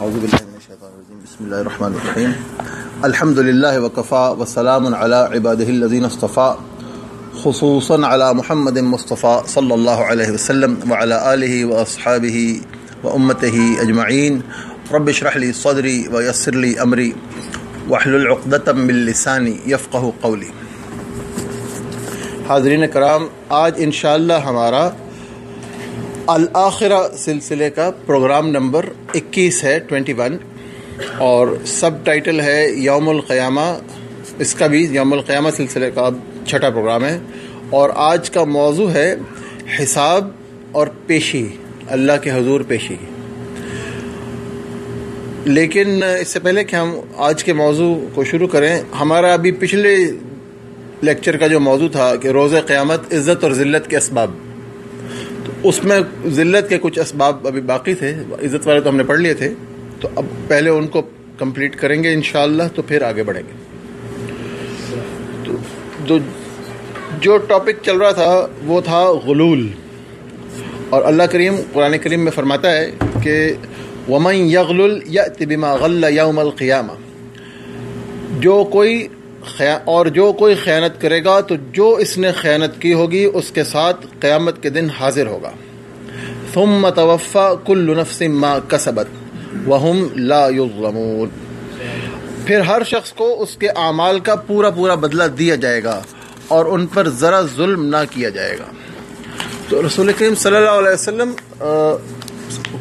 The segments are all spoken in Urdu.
اعوذ باللہ من الشیطان الرجیم بسم اللہ الرحمن الرحیم الحمد للہ وکفا وسلام علی عبادہ الذین اصطفیٰ خصوصا علی محمد مصطفیٰ صلی اللہ علیہ وسلم وعلی آلہ واصحابہ وامتہ اجمعین رب اشرح لی صدری ویسر لی امری واحلل عقدۃ من لسانی یفقہوا قولی۔ حاضرین کرام، آج انشاءاللہ ہمارا الآخرہ سلسلے کا پروگرام نمبر 21 ہے، 21، اور سب ٹائٹل ہے یوم القیامہ۔ اس کا بھی یوم القیامہ سلسلے کا چھٹا پروگرام ہے، اور آج کا موضوع ہے حساب اور پیشی، اللہ کے حضور پیشی۔ لیکن اس سے پہلے کہ ہم آج کے موضوع کو شروع کریں، ہمارا ابھی پچھلے لیکچر کا جو موضوع تھا کہ روز قیامت عزت اور ذلت کے اسباب، تو اس میں ذلت کے کچھ اسباب ابھی باقی تھے، عزت والے تو ہم نے پڑھ لیے تھے، تو اب پہلے ان کو کمپلیٹ کریں گے انشاءاللہ، تو پھر آگے بڑھیں گے۔ تو جو ٹاپک چل رہا تھا وہ تھا غلول، اور اللہ کریم قرآن کریم میں فرماتا ہے کہ وَمَن يَغْلُلْ يَأْتِ بِمَا غَلَّ يَوْمَ الْقِيَامَةِ، جو کوئی خیانت کرے گا تو جو اس نے خیانت کی ہوگی اس کے ساتھ قیامت کے دن حاضر ہوگا۔ ثم توفى كل نفس ما كسبت وهم لا يظلمون، پھر ہر شخص کو اس کے اعمال کا پورا بدلہ دیا جائے گا اور ان پر ذرا ظلم نہ کیا جائے گا۔ تو رسول کریم صلی اللہ علیہ وسلم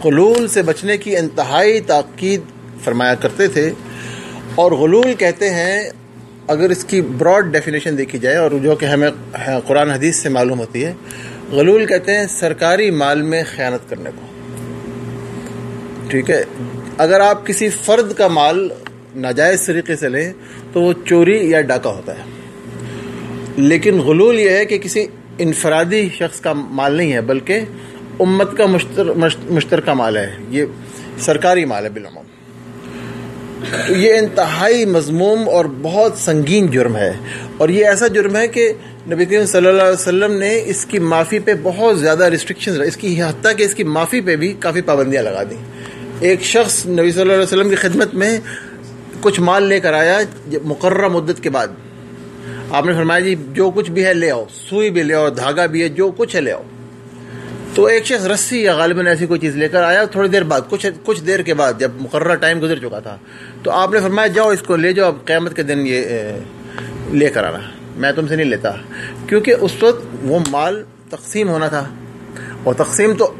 غلول سے بچنے کی انتہائی تاکید فرمایا کرتے تھے، اور غلول کہتے ہیں، اگر اس کی براڈ ڈیفینیشن دیکھی جائے اور جو کہ ہمیں قرآن حدیث سے معلوم ہوتی ہے، غلول کہتے ہیں سرکاری مال میں خیانت کرنے کو۔ ٹھیک ہے، اگر آپ کسی فرد کا مال ناجائز طریقے سے لیں تو وہ چوری یا ڈاکہ ہوتا ہے، لیکن غلول یہ ہے کہ کسی انفرادی شخص کا مال نہیں ہے بلکہ امت کا مشترکہ مال ہے، یہ سرکاری مال ہے بالعموم۔ تو یہ انتہائی مذموم اور بہت سنگین جرم ہے، اور یہ ایسا جرم ہے کہ نبی کریم صلی اللہ علیہ وسلم نے اس کی معافی پہ بہت زیادہ ریسٹرکشنز، اس کی حتیٰ کہ اس کی معافی پہ بھی کافی پابندیاں لگا دیں۔ ایک شخص نبی صلی اللہ علیہ وسلم کی خدمت میں کچھ مال لے کر آیا مقررہ مدت کے بعد، آپ نے فرمایا جی جو کچھ بھی ہے لے آؤ، سوئی بھی لے آؤ، دھاگا بھی ہے، جو کچھ ہے لے آؤ۔ تو ایک شخص رسی یا غالباً ایسی کوئی چیز لے کر آیا، تھوڑی دیر بعد، کچھ دیر کے بعد، جب مقررہ ٹائم گزر چکا تھا، تو آپ نے فرمایا جاؤ اس کو لے جاؤ، اب قیامت کے دن یہ لے کر آنا، میں تم سے نہیں لیتا، کیونکہ اس وقت وہ مال تقسیم ہونا تھا، اور تقسیم تو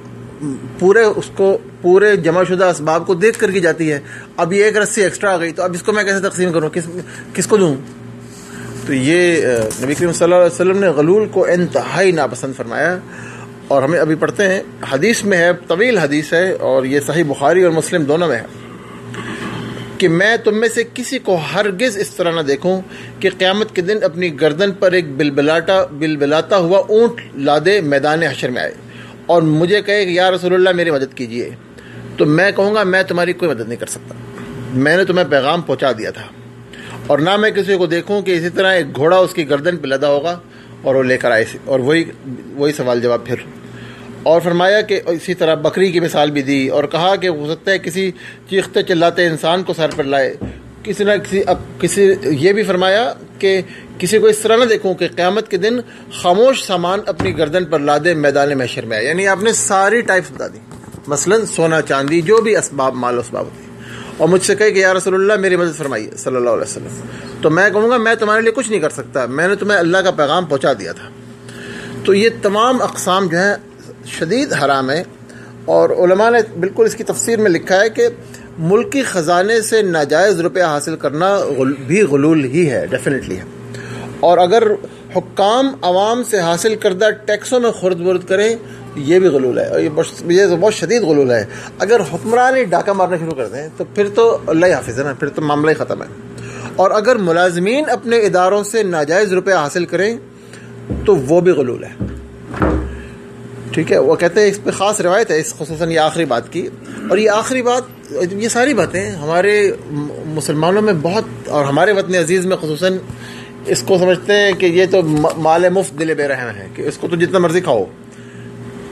پورے جمع شدہ اسباب کو دیکھ کر کی جاتی ہے۔ اب یہ ایک رسی ایکسٹرا آ گئی، تو اب اس کو میں کیسے تقسیم کروں، کس کو دوں؟ تو یہ نبی کریم صلی اللہ علیہ وسلم نے غلول کو انتہائی ناپسند فرمایا، اور ہمیں ابھی پڑھتے ہیں، حدیث میں ہے، طویل حدیث ہے، اور یہ صحیح بخاری اور مسلم دونوں میں ہے کہ میں تم میں سے کسی کو ہرگز اس طرح نہ دیکھوں کہ قیامت کے دن اپنی گردن پر ایک بلبلاتا ہوا اونٹ لادے میدان حشر میں آئے اور مجھے کہے کہ یا رسول اللہ میری مدد کیجیے، تو میں کہوں گا میں تمہاری کوئی مدد نہیں کر سکتا، میں نے تمہیں پیغام پہنچا دیا تھا۔ اور نہ میں کسی کو دیکھوں کہ اسی طرح ایک گھوڑا اس کی گردن پہ لدا ہوگا اور وہ لے کر آئے، اور وہی سوال جواب پھر۔ اور فرمایا کہ اسی طرح بکری کی مثال بھی دی، اور کہا کہ ہو سکتا ہے کسی چیختے چلاتے انسان کو سر پر لائے، کسی یہ بھی فرمایا کہ کسی کو اس طرح نہ دیکھوں کہ قیامت کے دن خاموش سامان اپنی گردن پر لادے میدان محشر میں آئے، یعنی آپ نے ساری ٹائپس بتا دی، مثلا سونا چاندی، جو بھی اسباب، مال و اسباب ہوتی، اور مجھ سے کہے کہ یا رسول اللہ میری مدد فرمائیے صلی اللہ علیہ وسلم، تو میں کہوں گا میں تمہارے لیے کچھ نہیں کر سکتا، میں نے تمہیں اللہ کا پیغام پہنچا دیا تھا۔ تو یہ تمام اقسام جو ہیں شدید حرام ہے، اور علماء نے بالکل اس کی تفسیر میں لکھا ہے کہ ملکی خزانے سے ناجائز روپیہ حاصل کرنا بھی غلول ہی ہے، ڈیفینیٹلی ہے، اور اگر حکام عوام سے حاصل کردہ ٹیکسوں میں خورد برد کریں یہ بھی غلول ہے، اور یہ بہت شدید غلول ہے۔ اگر حکمران ہی ڈاکہ مارنا شروع کر دیں تو پھر تو اللہ ہی حافظ ہے نا، پھر تو معاملہ ہی ختم ہے۔ اور اگر ملازمین اپنے اداروں سے ناجائز روپیہ حاصل کریں تو وہ بھی غلول ہے۔ ٹھیک ہے، وہ کہتے ہیں اس پہ خاص روایت ہے، اس خصوصاً یہ آخری بات کی، اور یہ آخری بات، یہ ساری باتیں ہمارے مسلمانوں میں بہت، اور ہمارے وطن عزیز میں خصوصاً اس کو سمجھتے ہیں کہ یہ تو مال مفت دل بے رحم ہے، کہ اس کو تو جتنا مرضی کھاؤ،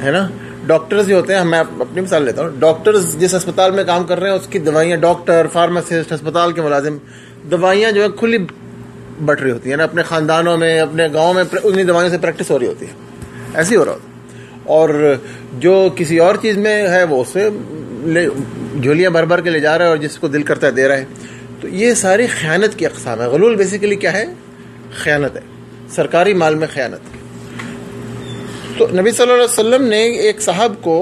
ہے نا، ڈاکٹرز جو ہوتے ہیں, میں اپنی مثال لیتا ہوں, ڈاکٹرز جس اسپتال میں کام کر رہے ہیں اس کی دوائیاں, ڈاکٹر, فارماسسٹ, اسپتال کے ملازم, دوائیاں جو ہے کھلی بٹ رہی ہوتی ہیں نا, اپنے خاندانوں میں, اپنے گاؤں میں انہیں دوائیوں سے پریکٹس ہو رہی ہوتی ہے, ایسے ہی ہو رہا ہوتا ہے. اور جو کسی اور چیز میں ہے وہ اس سے جھولیاں بھر بھر کے لے جا رہا ہے اور جس کو دل کرتا ہے دے رہا ہے. تو یہ ساری خیانت کی اقسام ہے. غلول بیسیکلی کیا ہے؟ خیانت ہے, سرکاری مال میں خیانت. تو نبی صلی اللہ علیہ وسلم نے ایک صاحب کو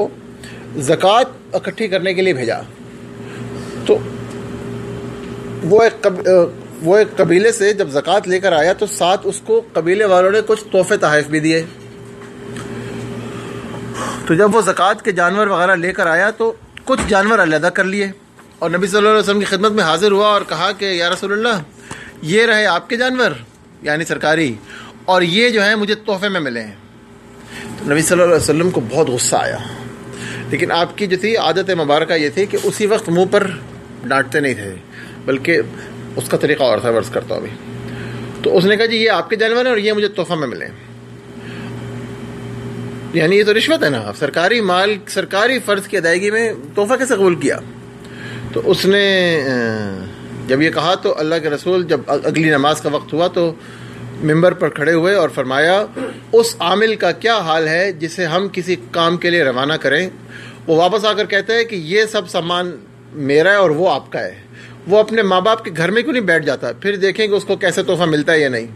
زکوٰۃ اکٹھی کرنے کے لیے بھیجا. تو وہ ایک قبیلے سے جب زکوٰۃ لے کر آیا تو ساتھ اس کو قبیلے والوں نے کچھ تحفے تحائف بھی دیے. تو جب وہ زکوٰۃ کے جانور وغیرہ لے کر آیا تو کچھ جانور علیحدہ کر لیے اور نبی صلی اللہ علیہ وسلم کی خدمت میں حاضر ہوا اور کہا کہ یا رسول اللہ, یہ رہے آپ کے جانور یعنی سرکاری, اور یہ جو ہیں مجھے تحفے میں ملے ہیں. تو نبی صلی اللہ علیہ وسلم کو بہت غصہ آیا, لیکن آپ کی جو تھی عادت مبارکہ یہ تھی کہ اسی وقت منہ پر ڈانٹتے نہیں تھے, بلکہ اس کا طریقہ اور تھا, ورز کرتا ہوں ابھی. تو اس نے کہا جی یہ آپ کے جانور ہیں اور یہ مجھے تحفہ میں ملے. یعنی یہ تو رشوت ہے نا, سرکاری مال, سرکاری فرض کی ادائیگی میں تحفہ کیسے قبول کیا؟ تو اس نے جب یہ کہا تو اللہ کے رسول جب اگلی نماز کا وقت ہوا تو ممبر پر کھڑے ہوئے اور فرمایا, اس عامل کا کیا حال ہے جسے ہم کسی کام کے لیے روانہ کریں, وہ واپس آ کر کہتا ہے کہ یہ سب سامان میرا ہے اور وہ آپ کا ہے. وہ اپنے ماں باپ کے گھر میں کیوں نہیں بیٹھ جاتا, پھر دیکھیں کہ اس کو کیسے تحفہ ملتا ہے یا نہیں.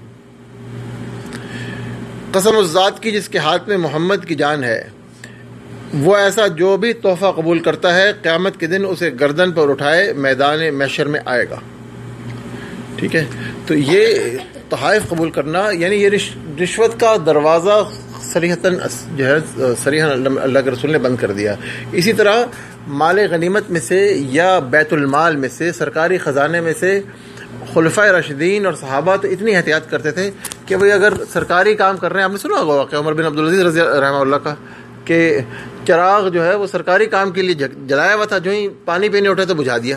قسم اس ذات کی جس کے ہاتھ میں محمد کی جان ہے, وہ ایسا جو بھی تحفہ قبول کرتا ہے قیامت کے دن اسے گردن پر اٹھائے میدان محشر میں آئے گا. ٹھیک ہے, تو یہ تحائف قبول کرنا یعنی یہ رشوت کا دروازہ صریحتاً جو ہے صریحاً اللہ کے رسول نے بند کر دیا. اسی طرح مال غنیمت میں سے یا بیت المال میں سے, سرکاری خزانے میں سے خلفائے راشدین اور صحابہ تو اتنی احتیاط کرتے تھے کہ بھئی اگر سرکاری کام کر رہے ہیں, آپ نے سنا ہوگا واقعہ عمر بن عبدالعزیز رضی رحمہ اللہ کا, کہ چراغ جو ہے وہ سرکاری کام کے لیے جلایا ہوا تھا, جو ہی پانی پینے اٹھے تو بجھا دیا,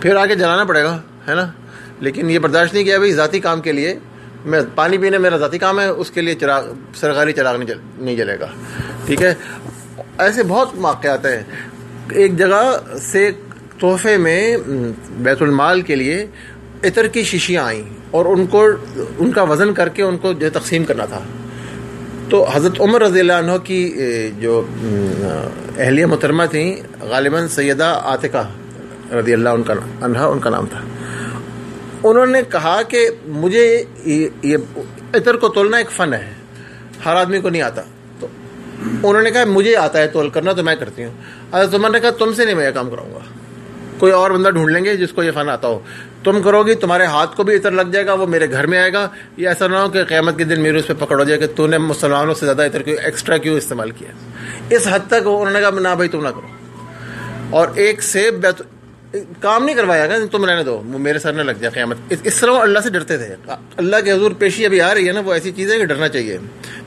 پھر آگے جلانا پڑے گا, ہے نا. لیکن یہ برداشت نہیں کیا بھائی ذاتی کام کے لیے, میں پانی پینے میرا ذاتی کام ہے, اس کے لیے چراغ سرکاری چراغ نہیں جلے گا. ٹھیک ہے, ایسے بہت واقعات ہیں. ایک جگہ سے تحفے میں بیت المال کے لیے عطر کی شیشیاں آئیں اور ان کا وزن کر کے ان کو جو تقسیم کرنا تھا. تو حضرت عمر رضی اللہ عنہ کی جو اہلیہ محترمہ تھیں, غالباً سیدہ عاتقہ رضی اللہ عنہا ان کا نام تھا, انہوں نے کہا کہ مجھے یہ عطر کو تولنا ایک فن ہے, ہر آدمی کو نہیں آتا. تو انہوں نے کہا مجھے آتا ہے تول کرنا, تو میں کرتی ہوں. حضرت عمر نے کہا تم سے نہیں میں یہ کام کراؤں گا, کوئی اور بندہ ڈھونڈ لیں گے جس کو یہ فن آتا ہو, تم کرو گی, تمہارے ہاتھ کو بھی عطر لگ جائے گا, وہ میرے گھر میں آئے گا. یہ ایسا نہ ہو کہ قیامت کے دن میرے اس پہ پکڑ ہو جائے کہ تو نے مسلمانوں سے زیادہ عطر ایکسٹرا کیوں استعمال کیا. اس حد تک انہوں نے کہا نہ بھائی تم نہ کرو. اور ایک سیب کام نہیں کروایا گا, تم رہنے دو, میرے سر نہ لگ جائے قیامت. اس طرح وہ اللہ سے ڈرتے تھے. اللہ کے حضور پیشی ابھی آ رہی ہے نا, وہ ایسی چیز ہے کہ ڈرنا چاہیے.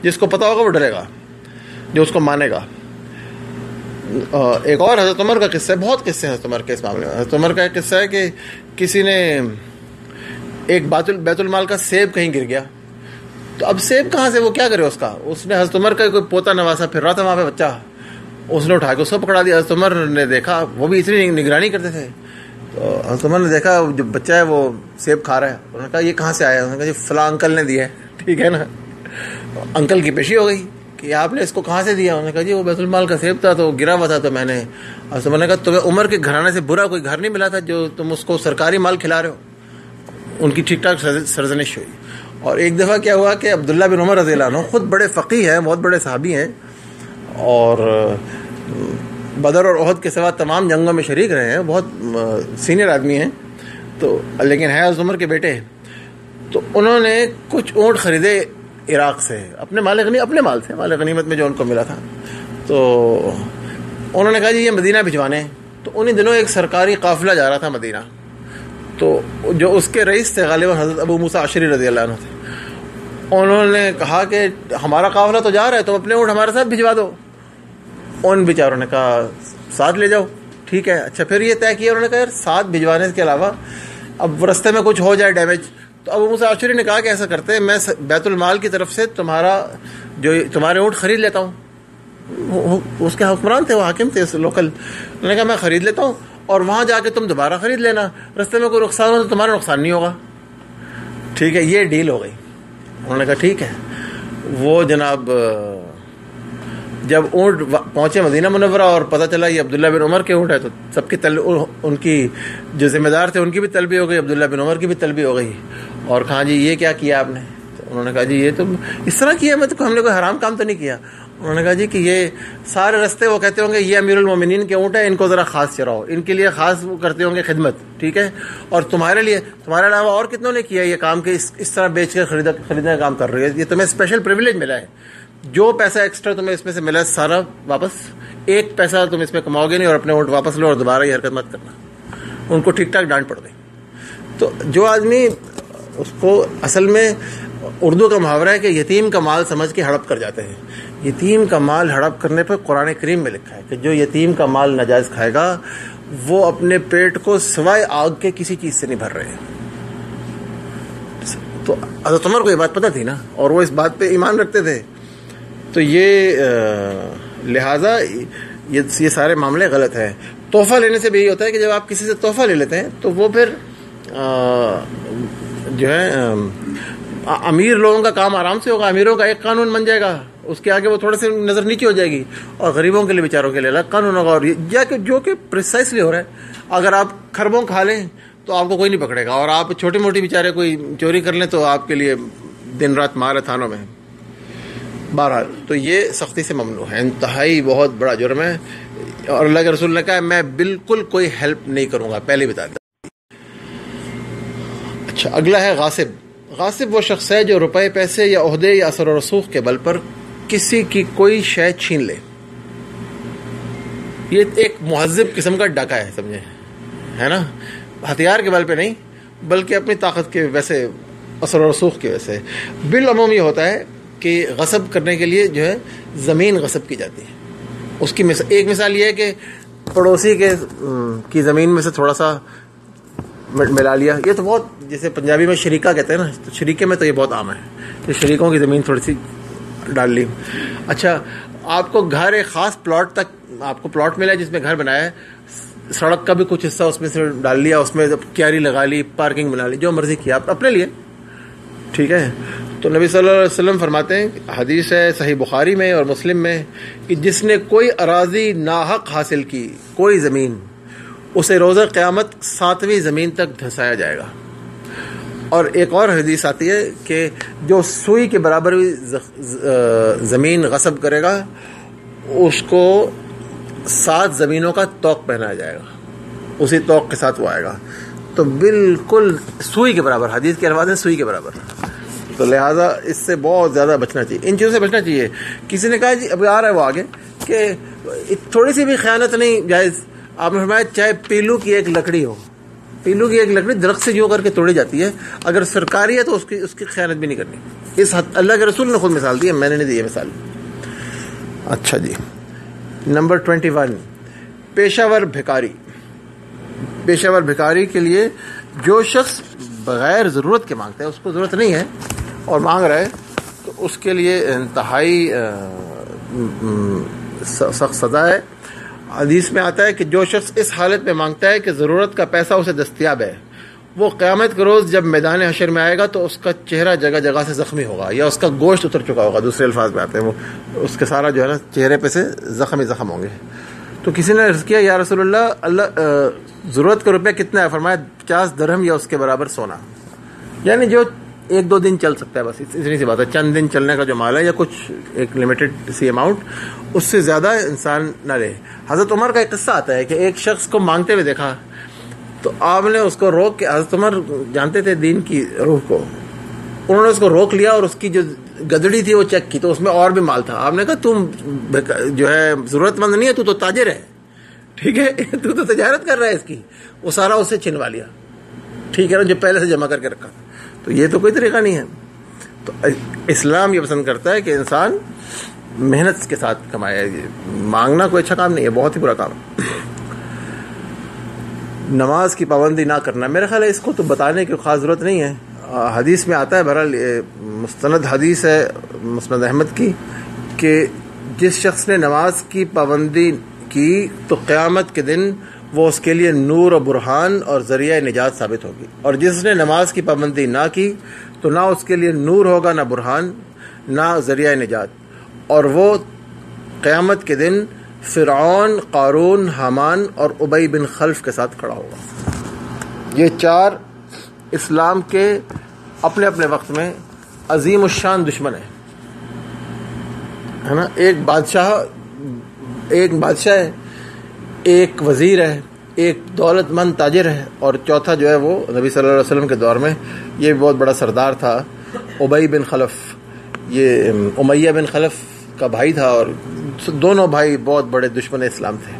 جس کو پتا ہوگا وہ ڈرے گا, جو اس کو مانے گا. ایک اور حضرت عمر کا قصہ ہے, بہت قصے ہیں حضرت عمر کے اس معاملے میں. حضرت عمر کا ایک قصہ ہے کہ کسی نے ایک بیت المال کا سیب کہیں گر گیا, تو اب سیب کہاں سے, وہ کیا کرے اس کا. اس نے حضرت عمر کا کوئی پوتا نواسا پھر رہا تھا وہاں پہ بچہ, اس نے اٹھا کے اس کو پکڑا دیا. حضرت عمر نے دیکھا, وہ بھی اتنی نگرانی کرتے تھے, تو حضرت عمر نے دیکھا جو بچہ ہے وہ سیب کھا رہا ہے. انہوں نے کہا یہ کہاں سے آیا؟ انہوں نے کہا جی فلاں انکل نے دیا ہے. ٹھیک ہے نا, انکل کی پیشی ہو گئی کہ آپ نے اس کو کہاں سے دیا. انہوں نے کہا جی وہ بیت المال کا سیب تھا تو گرا ہوا تھا, تو میں نے. حضرت عمر نے کہا تمہیں عمر کے گھرانے سے برا کوئی گھر نہیں ملا تھا جو تم اس کو سرکاری مال کھلا رہے ہو. ان کی ٹھیک ٹھاک سرزنش ہوئی. اور ایک دفعہ کیا ہوا کہ عبداللہ بن عمر رضی اللہ عنہ خود بڑے فقیہ ہیں, بہت بڑے صحابی ہیں, اور بدر اور احد کے سوا تمام جنگوں میں شریک رہے ہیں, بہت سینئر آدمی ہیں, تو لیکن ہے حضرت عمر کے بیٹے. تو انہوں نے کچھ اونٹ خریدے عراق سے, اپنے مال سے, مال غنیمت میں جو ان کو ملا تھا. تو انہوں نے کہا جی یہ مدینہ بھجوانے. تو انہیں دنوں ایک سرکاری قافلہ جا رہا تھا مدینہ, تو جو اس کے رئیس تھے غالباً حضرت ابو موسیٰ اشعری رضی اللہ عنہ تھے. انہوں نے کہا کہ ہمارا قافلہ تو جا رہا ہے, تم اپنے اونٹ ہمارے ساتھ بھجوا دو. ان بیچاروں نے کہا ساتھ لے جاؤ. ٹھیک ہے, اچھا پھر یہ طے کیا انہوں نے کہا یار ساتھ بھجوانے کے علاوہ اب رستے میں کچھ ہو جائے ڈیمیج. تو ابو موسیٰ اشعری نے کہا کہ ایسا کرتے ہیں, میں بیت المال کی طرف سے تمہارے اونٹ خرید لیتا ہوں. اس کے حکمران تھے، وہ حاکم تھے لوکل. انہوں نے کہا میں خرید لیتا ہوں اور وہاں جا کے تم دوبارہ خرید لینا، رستے میں کوئی نقصان ہو تو تمہارا نقصان نہیں ہوگا. ٹھیک ہے، یہ ڈیل ہو گئی. انہوں نے کہا ٹھیک ہے. وہ جناب جب اونٹ پہنچے مدینہ منورہ اور پتہ چلا یہ عبداللہ بن عمر کے اونٹ ہے، تو سب کی ان کی جو ذمہ دار تھے ان کی بھی طلبی ہو گئی، عبداللہ بن عمر کی بھی طلبی ہو گئی. اور کہا جی یہ کیا کیا آپ نے؟ تو انہوں نے کہا جی یہ تو اس طرح کیا، میں تو ہم نے کوئی حرام کام تو نہیں کیا. انہوں نے کہا جی کہ یہ سارے رستے وہ کہتے ہوں گے یہ امیر المومنین کے اونٹ ہیں، ان کو ذرا خاص چراؤ، ان کے لیے خاص وہ کرتے ہوں گے خدمت. ٹھیک ہے، اور تمہارے لیے تمہارے علاوہ اور کتنوں نے کیا یہ کام کہ اس طرح بیچ کے خریدنے کا کام کر رہی ہے. یہ تمہیں اسپیشل پریویلیج ملا ہے. جو پیسہ ایکسٹرا تمہیں اس میں سے ملا ہے سارا واپس، ایک پیسہ تم اس میں کماؤ گے نہیں، اور اپنے اونٹ واپس لو اور دوبارہ یہ حرکت مت کرنا. ان کو ٹھیک ٹھاک ڈانٹ پڑ گئی. تو جو آدمی اس کو اصل میں اردو کا محاورہ ہے کہ یتیم کا مال سمجھ کے ہڑپ کر جاتے ہیں. یتیم کا مال ہڑپ کرنے پر قرآن کریم میں لکھا ہے کہ جو یتیم کا مال ناجائز کھائے گا وہ اپنے پیٹ کو سوائے آگ کے کسی چیز سے نہیں بھر رہے. تو حضرت عمر کو یہ بات پتہ تھی نا، اور وہ اس بات پہ ایمان رکھتے تھے. تو یہ لہٰذا یہ سارے معاملے غلط ہیں. تحفہ لینے سے بھی یہی ہوتا ہے کہ جب آپ کسی سے تحفہ لے لیتے ہیں تو وہ پھر جو ہے امیر لوگوں کا کام آرام سے ہوگا. امیروں کا ایک قانون بن جائے گا، اس کے آگے وہ تھوڑے سے نظر نیچی ہو جائے گی، اور غریبوں کے لیے بیچاروں کے لیے الگ قانون ہوگا. اور جو کہ پریسائسلی ہو رہا ہے. اگر آپ خربوں کھا لیں تو آپ کو کوئی نہیں پکڑے گا، اور آپ چھوٹی موٹی بیچارے کوئی چوری کر لیں تو آپ کے لیے دن رات مار ہے تھانوں میں. بہرحال تو یہ سختی سے ممنوع ہے، انتہائی بہت بڑا جرم ہے. اور اللہ کے رسول نے کہا میں بالکل کوئی ہیلپ نہیں کروں گا، پہلے بتا دیں. اچھا، اگلا ہے غاصب. غاصب وہ شخص ہے جو روپے، پیسے یا عہدے یا اثر و رسوخ کے بل پر کسی کی کوئی شے چھین لے. یہ ایک مہذب قسم کا ڈاکہ ہے، سمجھے، ہے نا. ہتھیار کے بل پہ نہیں بلکہ اپنی طاقت کے ویسے اثر و رسوخ کی وجہ سے. بالعموم یہ ہوتا ہے کہ غصب کرنے کے لیے جو ہے زمین غصب کی جاتی ہے. اس کی ایک مثال یہ ہے کہ پڑوسی کی زمین میں سے تھوڑا سا ملا لیا. یہ تو بہت، جیسے پنجابی میں شریکہ کہتے ہیں نا، تو شریکے میں تو یہ بہت عام ہے کہ شریکوں کی زمین تھوڑی سی ڈال لی. اچھا، آپ کو گھر ایک خاص پلاٹ تک آپ کو پلاٹ ملا ہے جس میں گھر بنایا ہے، سڑک کا بھی کچھ حصہ اس میں سے ڈال لیا، اس میں کیاری لگا لی، پارکنگ بنا لی، جو مرضی کیا آپ اپنے لیے. ٹھیک ہے. تو نبی صلی اللہ علیہ وسلم فرماتے ہیں، حدیث ہے صحیح بخاری میں اور مسلم میں، کہ جس نے کوئی اراضی ناحق حاصل کی، کوئی زمین، اسے روزہ قیامت 7ویں زمین تک دھنسایا جائے گا. اور ایک اور حدیث آتی ہے کہ جو سوئی کے برابر بھی زمین غصب کرے گا اس کو 7 زمینوں کا توق پہنایا جائے گا، اسی توق کے ساتھ وہ آئے گا. تو بالکل سوئی کے برابر، حدیث کے الفاظ ہیں سوئی کے برابر. تو لہٰذا اس سے بہت زیادہ بچنا چاہیے، ان چیزوں سے بچنا چاہیے. کسی نے کہا جی ابھی آ رہا ہے وہ آگے کہ تھوڑی سی بھی خیانت نہیں جائز. آپ نے فرمایا چاہے پیلو کی ایک لکڑی ہو، پیلو کی ایک لکڑی درخت سے جو کر کے توڑی جاتی ہے، اگر سرکاری ہے تو اس کی خیانت بھی نہیں کرنی. اس حد اللہ کے رسول نے خود مثال دی ہے، میں نے نہیں دی ہے مثال. اچھا جی، نمبر 21، پیشہ ور بھکاری. پیشہ ور بھکاری کے لیے جو شخص بغیر ضرورت کے مانگتا ہے، اس کو ضرورت نہیں ہے اور مانگ رہا ہے، تو اس کے لیے انتہائی سخت سزا ہے. حدیث میں آتا ہے کہ جو شخص اس حالت میں مانگتا ہے کہ ضرورت کا پیسہ اسے دستیاب ہے، وہ قیامت کے روز جب میدان حشر میں آئے گا تو اس کا چہرہ جگہ جگہ سے زخمی ہوگا، یا اس کا گوشت اتر چکا ہوگا. دوسرے الفاظ میں آتے ہیں وہ اس کے سارا جو ہے نا چہرے پہ سے زخم ہوں گے. تو کسی نے عرض کیا یا رسول اللہ ضرورت کا روپیہ کتنا ہے؟ فرمایا 50 درہم یا اس کے برابر سونا. یعنی جو 1-2 دن چل سکتا ہے، بس اتنی سی بات ہے. چند دن چلنے کا جو مال ہے یا کچھ ایک لمیٹڈ سی اماؤنٹ، اس سے زیادہ انسان نہ رہے. حضرت عمر کا ایک قصہ آتا ہے کہ ایک شخص کو مانگتے ہوئے دیکھا تو آپ نے اس کو روک کے، حضرت عمر جانتے تھے دین کی روح کو، انہوں نے اس کو روک لیا اور اس کی جو گدڑی تھی وہ چیک کی تو اس میں اور بھی مال تھا. آپ نے کہا تم جو ہے ضرورت مند نہیں ہے، تو تاجر ہے، ٹھیک ہے، تو تجارت کر رہا ہے اس کی. وہ سارا اس سے چھنوا لیا، ٹھیک ہے نا، جو پہلے سے جمع کر کے رکھا. تو یہ تو کوئی طریقہ نہیں ہے. تو اسلام یہ پسند کرتا ہے کہ انسان محنت کے ساتھ کمائے. مانگنا کوئی اچھا کام نہیں ہے، بہت ہی برا کام. نماز کی پابندی نہ کرنا، میرا خیال ہے اس کو تو بتانے کی خاص ضرورت نہیں ہے. حدیث میں آتا ہے، بہرحال مستند حدیث ہے مسند احمد کی، کہ جس شخص نے نماز کی پابندی کی تو قیامت کے دن وہ اس کے لیے نور و برہان اور ذریعہ نجات ثابت ہوگی، اور جس نے نماز کی پابندی نہ کی تو نہ اس کے لیے نور ہوگا، نہ برہان، نہ ذریعہ نجات، اور وہ قیامت کے دن فرعون، قارون، حامان اور ابی بن خلف کے ساتھ کھڑا ہوگا۔ یہ چار اسلام کے اپنے اپنے وقت میں عظیم الشان دشمن ہیں، ہے نا۔ ایک بادشاہ ہے، ایک وزیر ہے، ایک دولت مند تاجر ہے، اور چوتھا جو ہے وہ نبی صلی اللہ علیہ وسلم کے دور میں یہ بہت بڑا سردار تھا، ابی بن خلف۔ یہ امیہ بن خلف کا بھائی تھا، اور دونوں بھائی بہت بڑے دشمن اسلام تھے۔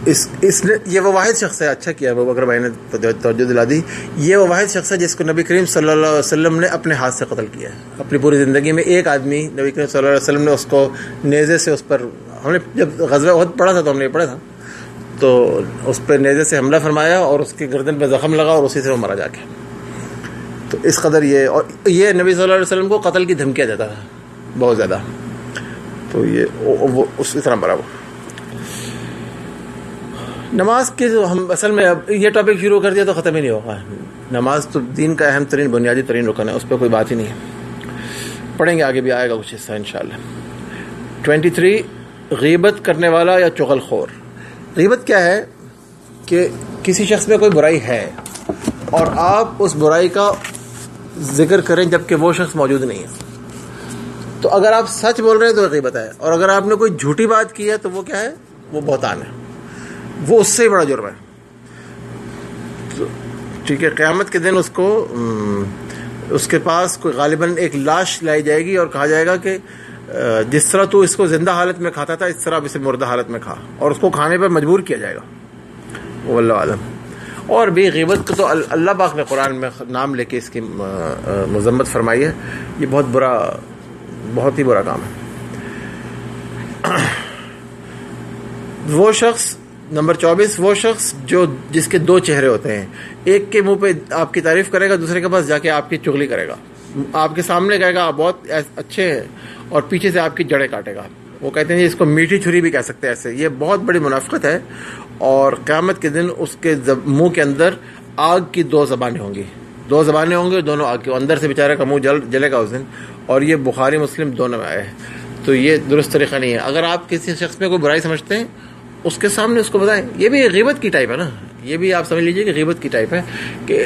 اس نے یہ وہ واحد شخص ہے، اچھا کیا ابو بکر بھائی نے توجہ دلا دی، یہ وہ واحد شخص ہے جس کو نبی کریم صلی اللہ علیہ وسلم نے اپنے ہاتھ سے قتل کیا ہے۔ اپنی پوری زندگی میں ایک آدمی نبی کریم صلی اللہ علیہ وسلم نے اس کو نیزے سے، اس پر ہم نے جب غزوہ احد پڑھا تھا تو ہم نے پڑھا تھا، تو اس پہ نیزے سے حملہ فرمایا اور اس کی گردن پہ زخم لگا اور اسی سے وہ مرا جا کے۔ تو اس قدر یہ، اور یہ نبی صلی اللہ علیہ وسلم کو قتل کی دھمکیاں دیتا تھا بہت زیادہ، تو یہ وہ اس طرح مرا۔ وہ نماز کے جو ہم اصل میں اب یہ ٹاپک شروع کر دیا تو ختم ہی نہیں ہوگا۔ نماز تو دین کا اہم ترین بنیادی ترین رکن ہے، اس پہ کوئی بات ہی نہیں ہے۔ پڑھیں گے آگے بھی آئے گا کچھ حصہ انشاءاللہ۔ 23 غیبت کرنے والا یا چغل خور۔ غیبت کیا ہے کہ کسی شخص میں کوئی برائی ہے اور آپ اس برائی کا ذکر کریں جبکہ وہ شخص موجود نہیں ہے، تو اگر آپ سچ بول رہے ہیں تو غیبت ہے، اور اگر آپ نے کوئی جھوٹی بات کی ہے تو وہ کیا ہے؟ وہ بہتان ہے، وہ اس سے بڑا جرم ہے۔ ٹھیک ہے، قیامت کے دن اس کے پاس کوئی غالباً ایک لاش لائی جائے گی اور کہا جائے گا کہ جس طرح تو اس کو زندہ حالت میں کھاتا تھا اس طرح اب اسے مردہ حالت میں کھا، اور اس کو کھانے پر مجبور کیا جائے گا، واللہ عالم۔ اور بھی غیبت کو تو اللہ پاک نے قرآن میں نام لے کے اس کی مذمت فرمائی ہے، یہ بہت ہی برا کام ہے۔ وہ شخص نمبر 24، وہ شخص جس کے دو چہرے ہوتے ہیں، ایک کے منہ پہ آپ کی تعریف کرے گا، دوسرے کے پاس جا کے آپ کی چغلی کرے گا، آپ کے سامنے کہے گا آپ بہت اچھے ہیں اور پیچھے سے آپ کی جڑیں کاٹے گا۔ وہ کہتے ہیں اس کو میٹھی چھری بھی کہہ سکتے ہیں، ایسے یہ بہت بڑی منافقت ہے، اور قیامت کے دن اس کے منہ کے اندر آگ کی دو زبانیں ہوں گی، دونوں آگ کے اندر سے بیچارے کا منہ جلے گا اس دن، اور یہ بخاری مسلم دونوں میں آئے ہیں۔ تو یہ درست طریقہ نہیں ہے۔ اگر آپ کسی شخص میں کوئی برائی سمجھتے ہیں اس کے سامنے اس کو بتائیں، یہ بھی غیبت کی ٹائپ ہے نا، یہ بھی آپ سمجھ لیجئے کہ غیبت کی ٹائپ ہے کہ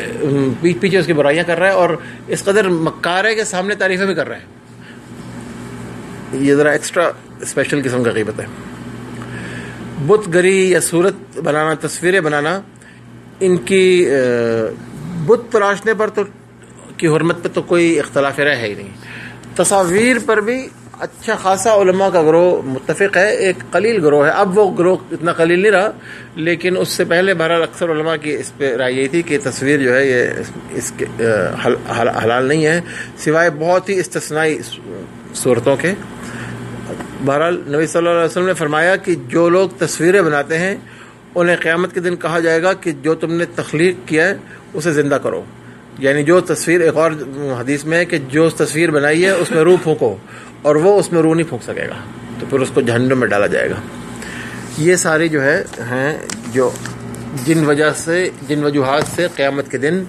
پیچھے اس کی برائیاں کر رہا ہے اور اس قدر مکار ہے کہ سامنے تعریفیں بھی کر رہا ہے، یہ ذرا ایکسٹرا اسپیشل قسم کا غیبت ہے۔ بت گری یا صورت بنانا، تصویریں بنانا، ان کی بت تراشنے پر تو کی حرمت پہ تو کوئی اختلاف رائے ہے ہی نہیں۔ تصاویر پر بھی اچھا خاصا علماء کا گروہ متفق ہے، ایک قلیل گروہ ہے، اب وہ گروہ اتنا قلیل نہیں رہا، لیکن اس سے پہلے بہرحال اکثر علماء کی اس پہ رائے یہ تھی کہ تصویر جو ہے یہ اس کے حلال نہیں ہے سوائے بہت ہی استثنائی صورتوں کے۔ بہرحال نبی صلی اللہ علیہ وسلم نے فرمایا کہ جو لوگ تصویریں بناتے ہیں انہیں قیامت کے دن کہا جائے گا کہ جو تم نے تخلیق کیا ہے اسے زندہ کرو، یعنی جو تصویر، ایک اور حدیث میں ہے کہ جو تصویر بنائی ہے اس میں روح پھونکو، اور وہ اس میں روح نہیں پھونک سکے گا تو پھر اس کو جہنم میں ڈالا جائے گا۔ یہ ساری جو ہے ہیں جو جن وجوہات سے قیامت کے دن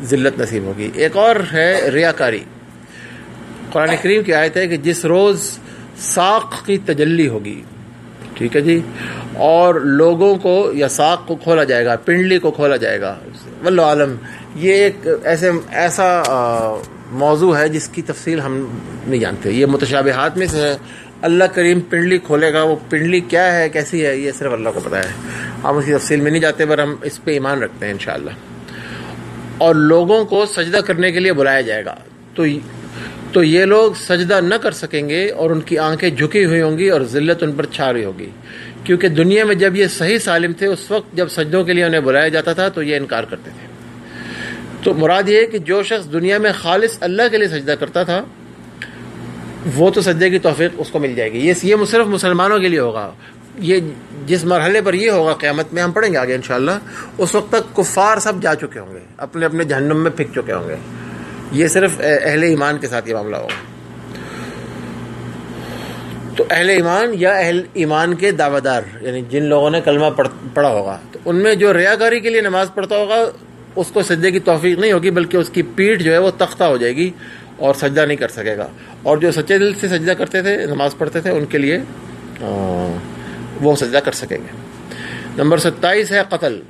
ذلت نصیب ہوگی۔ ایک اور ہے ریاکاری۔ قرآن کریم کی آیت ہے کہ جس روز ساق کی تجلی ہوگی، ٹھیک ہے جی، اور لوگوں کو یا ساق کو کھولا جائے گا، پنڈلی کو کھولا جائے گا، واللہ عالم۔ یہ ایک ایسا موضوع ہے جس کی تفصیل ہم نہیں جانتے، یہ متشابہات میں سے ہے۔ اللہ کریم پنڈلی کھولے گا، وہ پنڈلی کیا ہے، کیسی ہے، یہ صرف اللہ کو پتہ ہے، ہم اس کی تفصیل میں نہیں جاتے، پر ہم اس پہ ایمان رکھتے ہیں انشاءاللہ۔ اور لوگوں کو سجدہ کرنے کے لیے بلایا جائے گا، تو یہ لوگ سجدہ نہ کر سکیں گے اور ان کی آنکھیں جھکی ہوئی ہوں گی اور ذلت ان پر چھا رہی ہوگی، کیونکہ دنیا میں جب یہ صحیح سالم تھے اس وقت جب سجدوں کے لیے انہیں بلایا جاتا تھا تو یہ انکار کرتے تھے۔ تو مراد یہ ہے کہ جو شخص دنیا میں خالص اللہ کے لیے سجدہ کرتا تھا وہ تو سجدے کی توفیق اس کو مل جائے گی، یہ صرف مسلمانوں کے لیے ہوگا۔ یہ جس مرحلے پر یہ ہوگا قیامت میں، ہم پڑھیں گے آگے انشاءاللہ، اس وقت تک کفار سب جا چکے ہوں گے، اپنے اپنے جہنم میں پھنک چکے ہوں گے، یہ صرف اہل ایمان کے ساتھ یہ معاملہ ہوگا۔ تو اہل ایمان یا اہل ایمان کے دعویٰ دار، یعنی جن لوگوں نے کلمہ پڑھا ہوگا، تو ان میں جو ریاکاری کے لیے نماز پڑھتا ہوگا اس کو سجدے کی توفیق نہیں ہوگی، بلکہ اس کی پیٹھ جو ہے وہ تختہ ہو جائے گی اور سجدہ نہیں کر سکے گا. اور جو سچے دل سے سجدہ کرتے تھے، نماز پڑھتے تھے، ان کے لیے وہ سجدہ کر سکیں گے. نمبر 27 ہے قتل.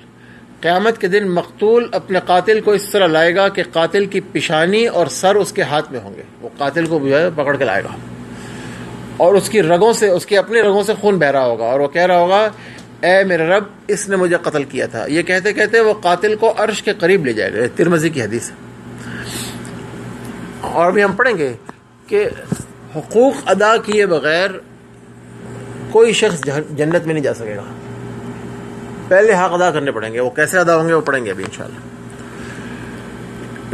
قیامت کے دن مقتول اپنے قاتل کو اس طرح لائے گا کہ قاتل کی پیشانی اور سر اس کے ہاتھ میں ہوں گے. وہ قاتل کو جو ہے پکڑ کے لائے گا اور اس کی رگوں سے، اس کی اپنی رگوں سے خون بہ رہا ہوگا، اور وہ کہہ رہا ہوگا اے میرے رب، اس نے مجھے قتل کیا تھا. یہ کہتے کہتے وہ قاتل کو عرش کے قریب لے جائے گا. ترمذی کی حدیث ہے. اور بھی ہم پڑھیں گے کہ حقوق ادا کیے بغیر کوئی شخص جنت میں نہیں جا سکے گا. پہلے حق ادا کرنے پڑیں گے. وہ کیسے ادا ہوں گے وہ پڑھیں گے ابھی انشاءاللہ.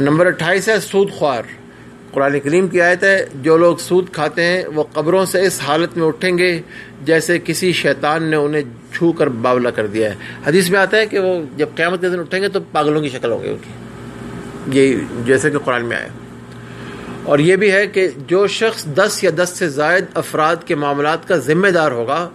نمبر 28 ہے سود خوار. قرآن کریم کی آیت ہے، جو لوگ سود کھاتے ہیں وہ قبروں سے اس حالت میں اٹھیں گے جیسے کسی شیطان نے انہیں چھو کر باولا کر دیا ہے. حدیث میں آتا ہے کہ وہ جب قیامت کے دن اٹھیں گے تو پاگلوں کی شکل ہوگی ان کی، یہ جیسے کہ قرآن میں آیا. اور یہ بھی ہے کہ جو شخص 10 یا 10 سے زائد افراد کے معاملات کا ذمہ دار ہوگا،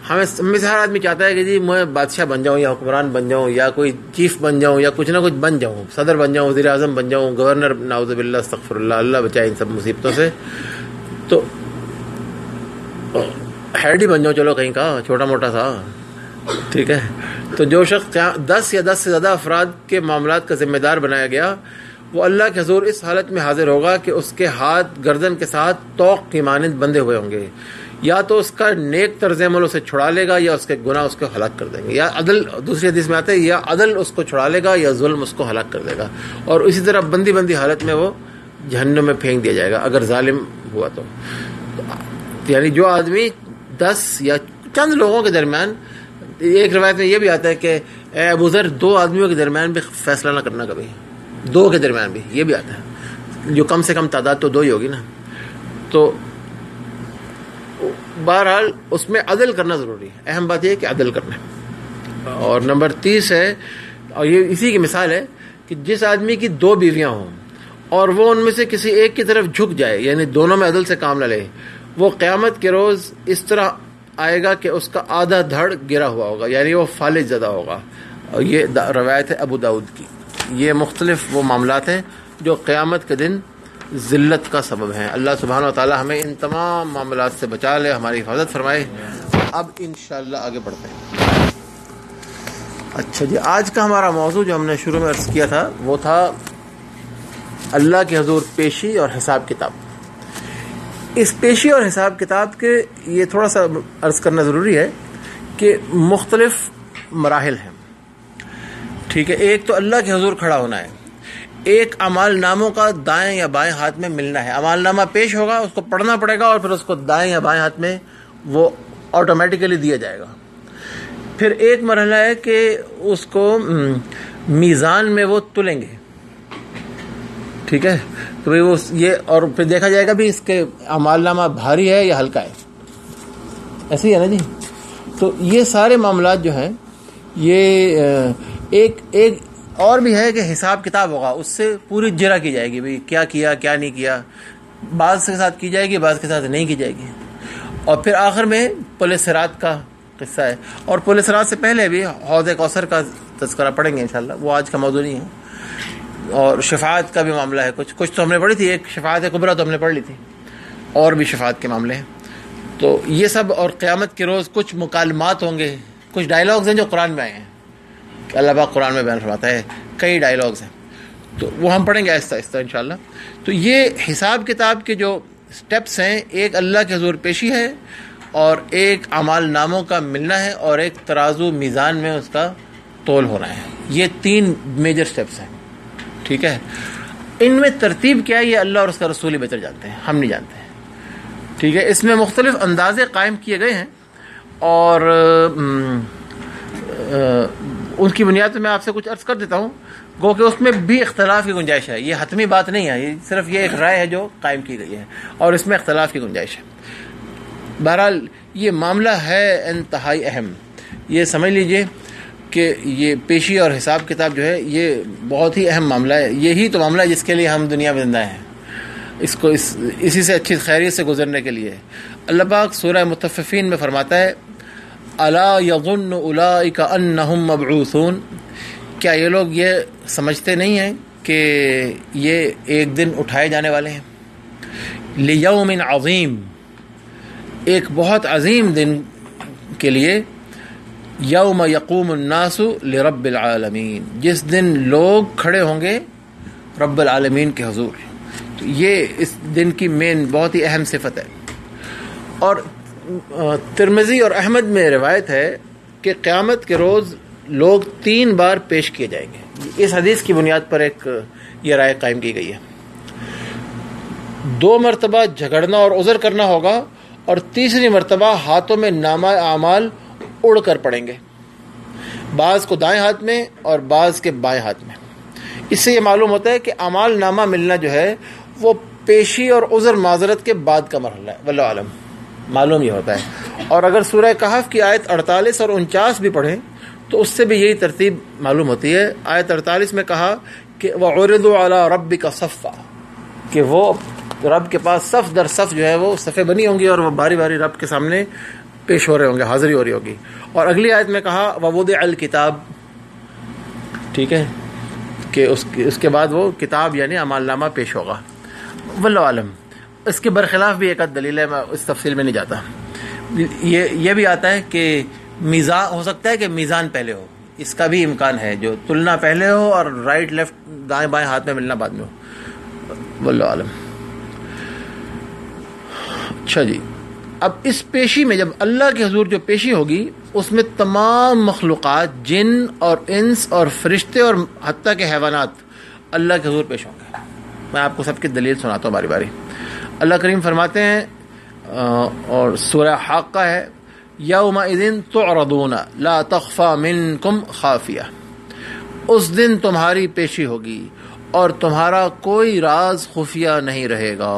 ہمیں سے ہر آدمی چاہتا ہے کہ جی میں بادشاہ بن جاؤں یا حکمران بن جاؤں یا کوئی چیف بن جاؤں یا کچھ نہ کچھ بن جاؤں، صدر بن جاؤں، وزیر اعظم بن جاؤں، گورنر، نعوذ باللہ استغفر اللہ، اللہ بچائے ان سب مصیبتوں سے. تو ہیڈ ہی بن جاؤں، چلو کہیں کا چھوٹا موٹا سا، ٹھیک ہے. تو جو شخص 10 یا 10 سے زیادہ افراد کے معاملات کا ذمہ دار بنایا گیا، وہ اللہ کے حضور اس حالت میں حاضر ہوگا کہ اس کے ہاتھ گردن کے ساتھ طوق کی مانند بندھے ہوئے ہوں گے. یا تو اس کا نیک طرز عمل اسے چھڑا لے گا یا اس کے گناہ اس کو ہلاک کر دیں گے. یا عدل، دوسری حدیث میں آتا ہے، یا عدل اس کو چھڑا لے گا یا ظلم اس کو ہلاک کر دے گا. اور اسی طرح بندی بندی حالت میں وہ جہنم میں پھینک دیا جائے گا اگر ظالم ہوا تو. یعنی جو آدمی 10 یا چند لوگوں کے درمیان، ایک روایت میں یہ بھی آتا ہے کہ اے ابو ذر، 2 آدمیوں کے درمیان بھی فیصلہ نہ کرنا کبھی، 2 کے درمیان بھی، یہ بھی آتا ہے. جو کم سے کم تعداد تو 2 ہی ہوگی نا. تو بہرحال اس میں عدل کرنا ضروری ہے. اہم بات یہ ہے کہ عدل کرنا ہے. اور نمبر 30 ہے، اور یہ اسی کی مثال ہے، کہ جس آدمی کی 2 بیویاں ہوں اور وہ ان میں سے کسی ایک کی طرف جھک جائے، یعنی دونوں میں عدل سے کام نہ لے، وہ قیامت کے روز اس طرح آئے گا کہ اس کا آدھا دھڑ گرا ہوا ہوگا، یعنی وہ فالج زدہ ہوگا. اور یہ روایت ہے ابو داؤد کی. یہ مختلف وہ معاملات ہیں جو قیامت کے دن ذلت کا سبب ہیں. اللہ سبحانہ و تعالی ہمیں ان تمام معاملات سے بچا لے، ہماری حفاظت فرمائے. اب انشاءاللہ آگے بڑھتے ہیں. اچھا جی، آج کا ہمارا موضوع جو ہم نے شروع میں عرض کیا تھا وہ تھا اللہ کے حضور پیشی اور حساب کتاب. اس پیشی اور حساب کتاب کے یہ تھوڑا سا عرض کرنا ضروری ہے کہ مختلف مراحل ہیں. ٹھیک ہے، ایک تو اللہ کے حضور کھڑا ہونا ہے، ایک اعمال ناموں کا دائیں یا بائیں ہاتھ میں ملنا ہے. اعمال نامہ پیش ہوگا، اس کو پڑھنا پڑے گا اور پھر اس کو دائیں یا بائیں ہاتھ میں وہ آٹومیٹیکلی دیا جائے گا. پھر ایک مرحلہ ہے کہ اس کو میزان میں وہ تلیں گے. ٹھیک ہے، تو بھائی وہ یہ، اور پھر دیکھا جائے گا بھی اس کے اعمال نامہ بھاری ہے یا ہلکا ہے. ایسے ہی ہے نا جی. تو یہ سارے معاملات جو ہیں، یہ ایک اور بھی ہے کہ حساب کتاب ہوگا، اس سے پوری جرا کی جائے گی، بھئی کیا کیا کیا نہیں کیا. بعض کے ساتھ کی جائے گی، بعض کے ساتھ نہیں کی جائے گی. اور پھر آخر میں پل صراط کا قصہ ہے. اور پل صراط سے پہلے بھی حوض کوثر کا تذکرہ پڑھیں گے انشاءاللہ، وہ آج کا موضوع نہیں ہے. اور شفاعت کا بھی معاملہ ہے، کچھ تو ہم نے پڑھی تھی. ایک شفاعت کبریٰ تو ہم نے پڑھ لی تھی، اور بھی شفاعت کے معاملے ہیں. تو یہ سب، اور قیامت کے روز کچھ مکالمات ہوں گے، کچھ ڈائلاگز ہیں جو قرآن میں آئے ہیں، کہ اللہ پاک قرآن میں بیان فرماتا ہے، کئی ڈائلاگز ہیں. تو وہ ہم پڑھیں گے آہستہ آہستہ انشاءاللہ. تو یہ حساب کتاب کے جو سٹیپس ہیں، ایک اللہ کے حضور پیشی ہے، اور ایک اعمال ناموں کا ملنا ہے، اور ایک ترازو میزان میں اس کا تول ہونا ہے. یہ 3 میجر سٹیپس ہیں. ٹھیک ہے، ان میں ترتیب کیا ہے یہ اللہ اور اس کا رسول ہی بہتر جانتے ہیں، ہم نہیں جانتے ہیں. ٹھیک ہے، اس میں مختلف اندازے قائم کیے گئے ہیں، اور ان کی بنیاد پہ میں آپ سے کچھ عرض کر دیتا ہوں. گو کہ اس میں بھی اختلاف کی گنجائش ہے، یہ حتمی بات نہیں ہے، یہ صرف یہ ایک رائے ہے جو قائم کی گئی ہے، اور اس میں اختلاف کی گنجائش ہے. بہرحال یہ معاملہ ہے انتہائی اہم. یہ سمجھ لیجئے کہ یہ پیشی اور حساب کتاب جو ہے یہ بہت ہی اہم معاملہ ہے. یہی تو معاملہ ہے جس کے لیے ہم دنیا میں زندہ ہیں. اسی سے اچھی خیریت سے گزرنے کے لیے. اللہ پاک سورہ مطففین میں فرماتا ہے الا یظن اولئک انہم مبعوثون، کیا یہ لوگ یہ سمجھتے نہیں ہیں کہ یہ ایک دن اٹھائے جانے والے ہیں. لیوم عظیم، ایک بہت عظیم دن کے لیے. یوم یقوم الناس لرب العالمین، جس دن لوگ کھڑے ہوں گے رب العالمین کے حضور. تو یہ اس دن کی مین بہت ہی اہم صفت ہے. اور ترمذی اور احمد میں روایت ہے کہ قیامت کے روز لوگ 3 بار پیش کیے جائیں گے. اس حدیث کی بنیاد پر ایک یہ رائے قائم کی گئی ہے. 2 مرتبہ جھگڑنا اور عذر کرنا ہوگا، اور تیسری مرتبہ ہاتھوں میں نامہ اعمال اڑ کر پڑیں گے، بعض کو دائیں ہاتھ میں اور بعض کے بائیں ہاتھ میں. اس سے یہ معلوم ہوتا ہے کہ اعمال نامہ ملنا جو ہے وہ پیشی اور عذر معذرت کے بعد کا مرحلہ ہے. واللہ عالم، معلوم یہ ہوتا ہے. اور اگر سورہ کہف کی آیت 48 اور 49 بھی پڑھیں تو اس سے بھی یہی ترتیب معلوم ہوتی ہے. آیت 48 میں کہا کہ وَعُرِضُوا عَلَىٰ رَبِّكَ صَفًّا، کہ وہ رب کے پاس صف در صف جو ہے وہ صفیں بنی ہوں گی اور وہ باری باری رب کے سامنے پیش ہو رہے ہوں گے، حاضری ہو رہی ہوگی. اور اگلی آیت میں کہا وَوُضِعَ الْكِتَابُ، ٹھیک ہے، کہ اس کے بعد وہ کتاب یعنی اعمال نامہ پیش ہوگا. واللہ عالم. اس کے برخلاف بھی ایک دلیل ہے، میں اس تفصیل میں نہیں جاتا. یہ بھی آتا ہے کہ میزان ہو سکتا ہے کہ میزان پہلے ہو، اس کا بھی امکان ہے، جو تلنا پہلے ہو اور رائٹ لیفٹ دائیں بائیں ہاتھ میں ملنا بعد میں ہو. واللہ عالم. اچھا جی، اب اس پیشی میں جب اللہ کے حضور جو پیشی ہوگی اس میں تمام مخلوقات، جن اور انس اور فرشتے اور حتیٰ کہ حیوانات اللہ کے حضور پیش ہوں گے. میں آپ کو سب کی دلیل سناتا ہوں باری باری. اللہ کریم فرماتے ہیں اور سورہ حاقہ ہے یومئذ تعرضون لا تخفى منکم خافیہ، اس دن تمہاری پیشی ہوگی اور تمہارا کوئی راز خفیہ نہیں رہے گا.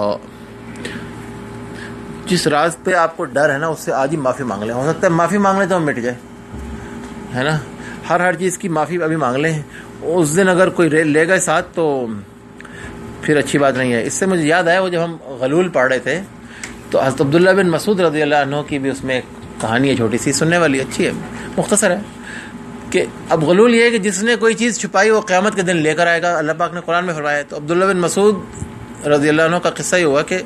جس راز پہ آپ کو ڈر ہے نا اس سے آج ہی معافی مانگ لیں. ہو سکتا ہے معافی مانگ لیں تو ہم مٹ جائے، ہے نا. ہر چیز کی معافی ابھی مانگ لیں. اس دن اگر کوئی لے گئے ساتھ تو پھر اچھی بات نہیں ہے. اس سے مجھے یاد آیا وہ جب ہم غلول پڑھ رہے تھے تو حضرت عبداللہ بن مسعود رضی اللہ عنہ کی بھی اس میں ایک کہانی ہے چھوٹی سی، سننے والی، اچھی ہے، مختصر ہے. کہ اب غلول یہ ہے کہ جس نے کوئی چیز چھپائی وہ قیامت کے دن لے کر آئے گا. اللہ پاک نے قرآن میں فرمایا ہے. تو عبداللہ بن مسعود رضی اللہ عنہ کا قصہ یہ ہوا کہ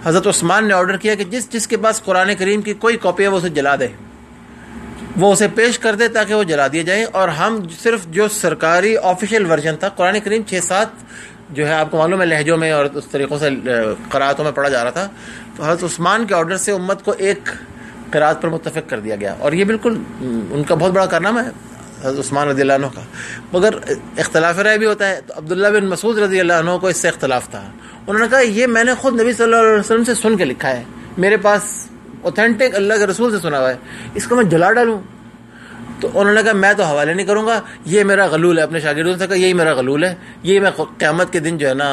حضرت عثمان نے آرڈر کیا کہ جس کے پاس قرآن کریم کی کوئی کاپی ہے وہ اسے جلا دے، وہ اسے پیش کر دے تاکہ وہ جلا دیا جائے. اور ہم صرف جو سرکاری آفیشیل ورژن تھا قرآن کریم 6-7 جو ہے آپ کو معلوم ہے لہجوں میں اور اس طریقوں سے قرأتوں میں پڑھا جا رہا تھا. تو حضرت عثمان کے آرڈر سے امت کو ایک قرأت پر متفق کر دیا گیا. اور یہ بالکل ان کا بہت بڑا کارنامہ ہے حضرت عثمان رضی اللہ عنہ کا. مگر اختلاف رائے بھی ہوتا ہے. تو عبداللہ بن مسعود رضی اللہ عنہ کو اس سے اختلاف تھا. انہوں نے کہا یہ میں نے خود نبی صلی اللہ علیہ وسلم سے سن کے لکھا ہے، میرے پاس اوتھینٹک اللہ کے رسول سے سنا ہوا ہے، اس کو میں جلا ڈالوں. تو انہوں نے کہا میں تو حوالے نہیں کروں گا، یہ میرا غلول ہے. اپنے شاگردوں سے کہا یہی میرا غلول ہے، یہ میں قیامت کے دن جو ہے نا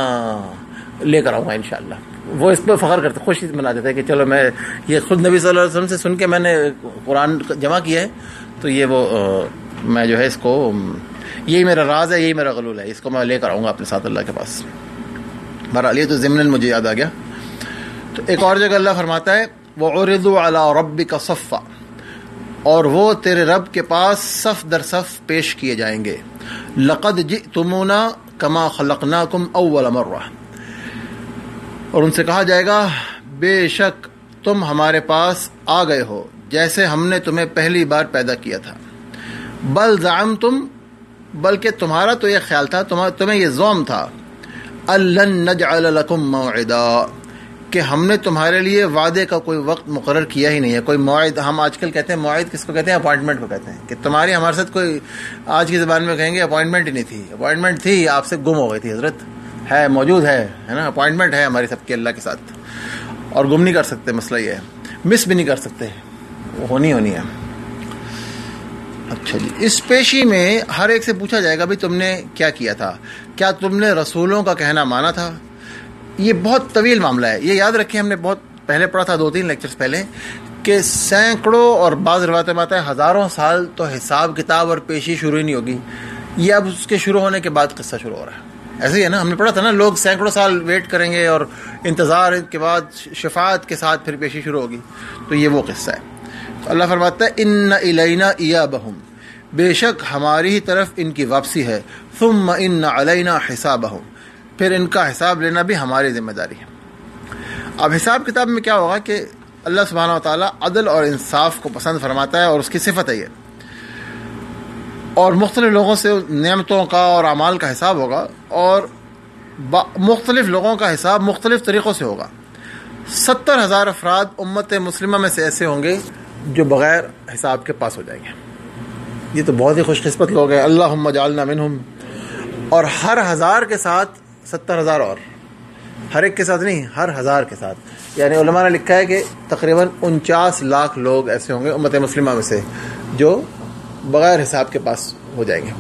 لے کر آؤں گا انشاءاللہ. وہ اس پہ فخر کرتے، خوشی مناتے تھے کہ چلو میں یہ خود نبی صلی اللہ علیہ وسلم سے سن کے میں نے قرآن جمع کیا ہے، تو یہ وہ میں جو ہے اس کو یہی میرا راز ہے، یہی میرا غلول ہے، اس کو میں لے کر آؤں گا اپنے ساتھ اللہ کے پاس. بہرحال یہ تو ضمناً مجھے یاد آ گیا. تو ایک اور جگہ اللہ فرماتا ہے وَعُرِضُوا عَلَىٰ رَبِّكَ صَفًّا، اور وہ تیرے رب کے پاس صف در صف پیش کیے جائیں گے. لَقَدْ جِئْتُمُونَا كَمَا خَلَقْنَاكُمْ أَوَّلَ مَرَّةٍ، اور ان سے کہا جائے گا بے شک تم ہمارے پاس آ گئے ہو جیسے ہم نے تمہیں پہلی بار پیدا کیا تھا. بل زعمتم، بلکہ تمہارا تو یہ خیال تھا، تمہیں یہ زوم تھا، الن نجعل لکم موعدا، کہ ہم نے تمہارے لیے وعدے کا کوئی وقت مقرر کیا ہی نہیں ہے. کوئی موعد، ہم آج کل کہتے ہیں موعد کس کو کہتے ہیں؟ اپوائنٹمنٹ کو کہتے ہیں. کہ تمہاری ہمارے ساتھ کوئی، آج کی زبان میں کہیں گے اپوائنٹمنٹ ہی نہیں تھی. اپوائنٹمنٹ تھی، آپ سے گم ہو گئی تھی حضرت، ہے موجود ہے نا. اپوائنٹمنٹ ہے ہماری سب کی اللہ کے ساتھ، اور گم نہیں کر سکتے. مسئلہ یہ ہے مس بھی نہیں کر سکتے، وہ ہونی ہے. اچھا جی، اس پیشی میں ہر ایک سے پوچھا جائے گا بھی تم نے کیا کیا تھا، کیا تم نے رسولوں کا کہنا مانا تھا. یہ بہت طویل معاملہ ہے. یہ یاد رکھیں، ہم نے بہت پہلے پڑھا تھا 2-3 لیکچرز پہلے، کہ سینکڑوں اور بعض روایتیں میں آتا ہے ہزاروں سال تو حساب کتاب اور پیشی شروع ہی نہیں ہوگی. یہ اب اس کے شروع ہونے کے بعد قصہ شروع ہو رہا ہے. ایسے ہی ہے نا، ہم نے پڑھا تھا نا، لوگ سینکڑوں سال ویٹ کریں گے اور انتظار کے بعد شفاعت کے ساتھ پھر پیشی شروع ہوگی. تو یہ وہ قصہ ہے. تو اللہ فرماتا ہے ان الینا ایابہم، بے شک ہماری ہی طرف ان کی واپسی ہے. ثم ان علینا حسابہم، پھر ان کا حساب لینا بھی ہماری ذمہ داری ہے. اب حساب کتاب میں کیا ہوگا کہ اللہ سبحانہ و تعالیٰ عدل اور انصاف کو پسند فرماتا ہے اور اس کی صفت ہے یہ. اور مختلف لوگوں سے نعمتوں کا اور اعمال کا حساب ہوگا، اور مختلف لوگوں کا حساب مختلف طریقوں سے ہوگا. 70,000 افراد امت مسلمہ میں سے ایسے ہوں گے جو بغیر حساب کے پاس ہو جائیں گے. یہ تو بہت ہی خوش قسمت لوگ ہیں. اللہم اجعلنا منہم. اور ہر 1000 کے ساتھ 70,000 اور، ہر ایک کے ساتھ نہیں، ہر 1000 کے ساتھ. یعنی علماء نے لکھا ہے کہ تقریباً 49 لاکھ لوگ ایسے ہوں گے امت مسلمہ میں سے جو بغیر حساب کے پاس ہو جائیں گے،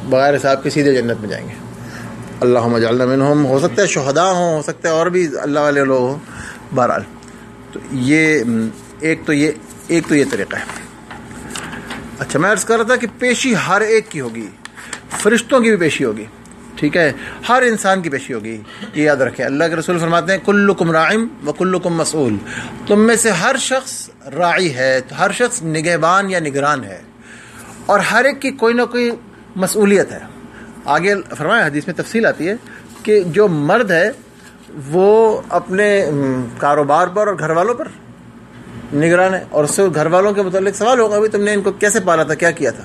بغیر حساب کے سیدھے جنت میں جائیں گے. اللہم اجعلنا منہم. ہو سکتا ہے شہداء ہوں، ہو سکتا ہے اور بھی اللہ والے لوگ ہوں. بہرحال تو یہ ایک تو یہ طریقہ ہے. اچھا، میں عرض کر رہا تھا کہ پیشی ہر ایک کی ہوگی، فرشتوں کی بھی پیشی ہوگی، ٹھیک ہے، ہر انسان کی پیشی ہوگی. یہ یاد رکھیں. اللہ کے رسول فرماتے ہیں کلکم راعٍ وکلکم مسئول. تم میں سے ہر شخص راعی ہے، ہر شخص نگہبان یا نگران ہے، اور ہر ایک کی کوئی نہ کوئی مسئولیت ہے. آگے فرمایا، حدیث میں تفصیل آتی ہے کہ جو مرد ہے وہ اپنے کاروبار پر اور گھر والوں پر نگران ہے، اور اس سے گھر والوں کے متعلق سوال ہوگا بھی تم نے ان کو کیسے پالا تھا، کیا کیا تھا.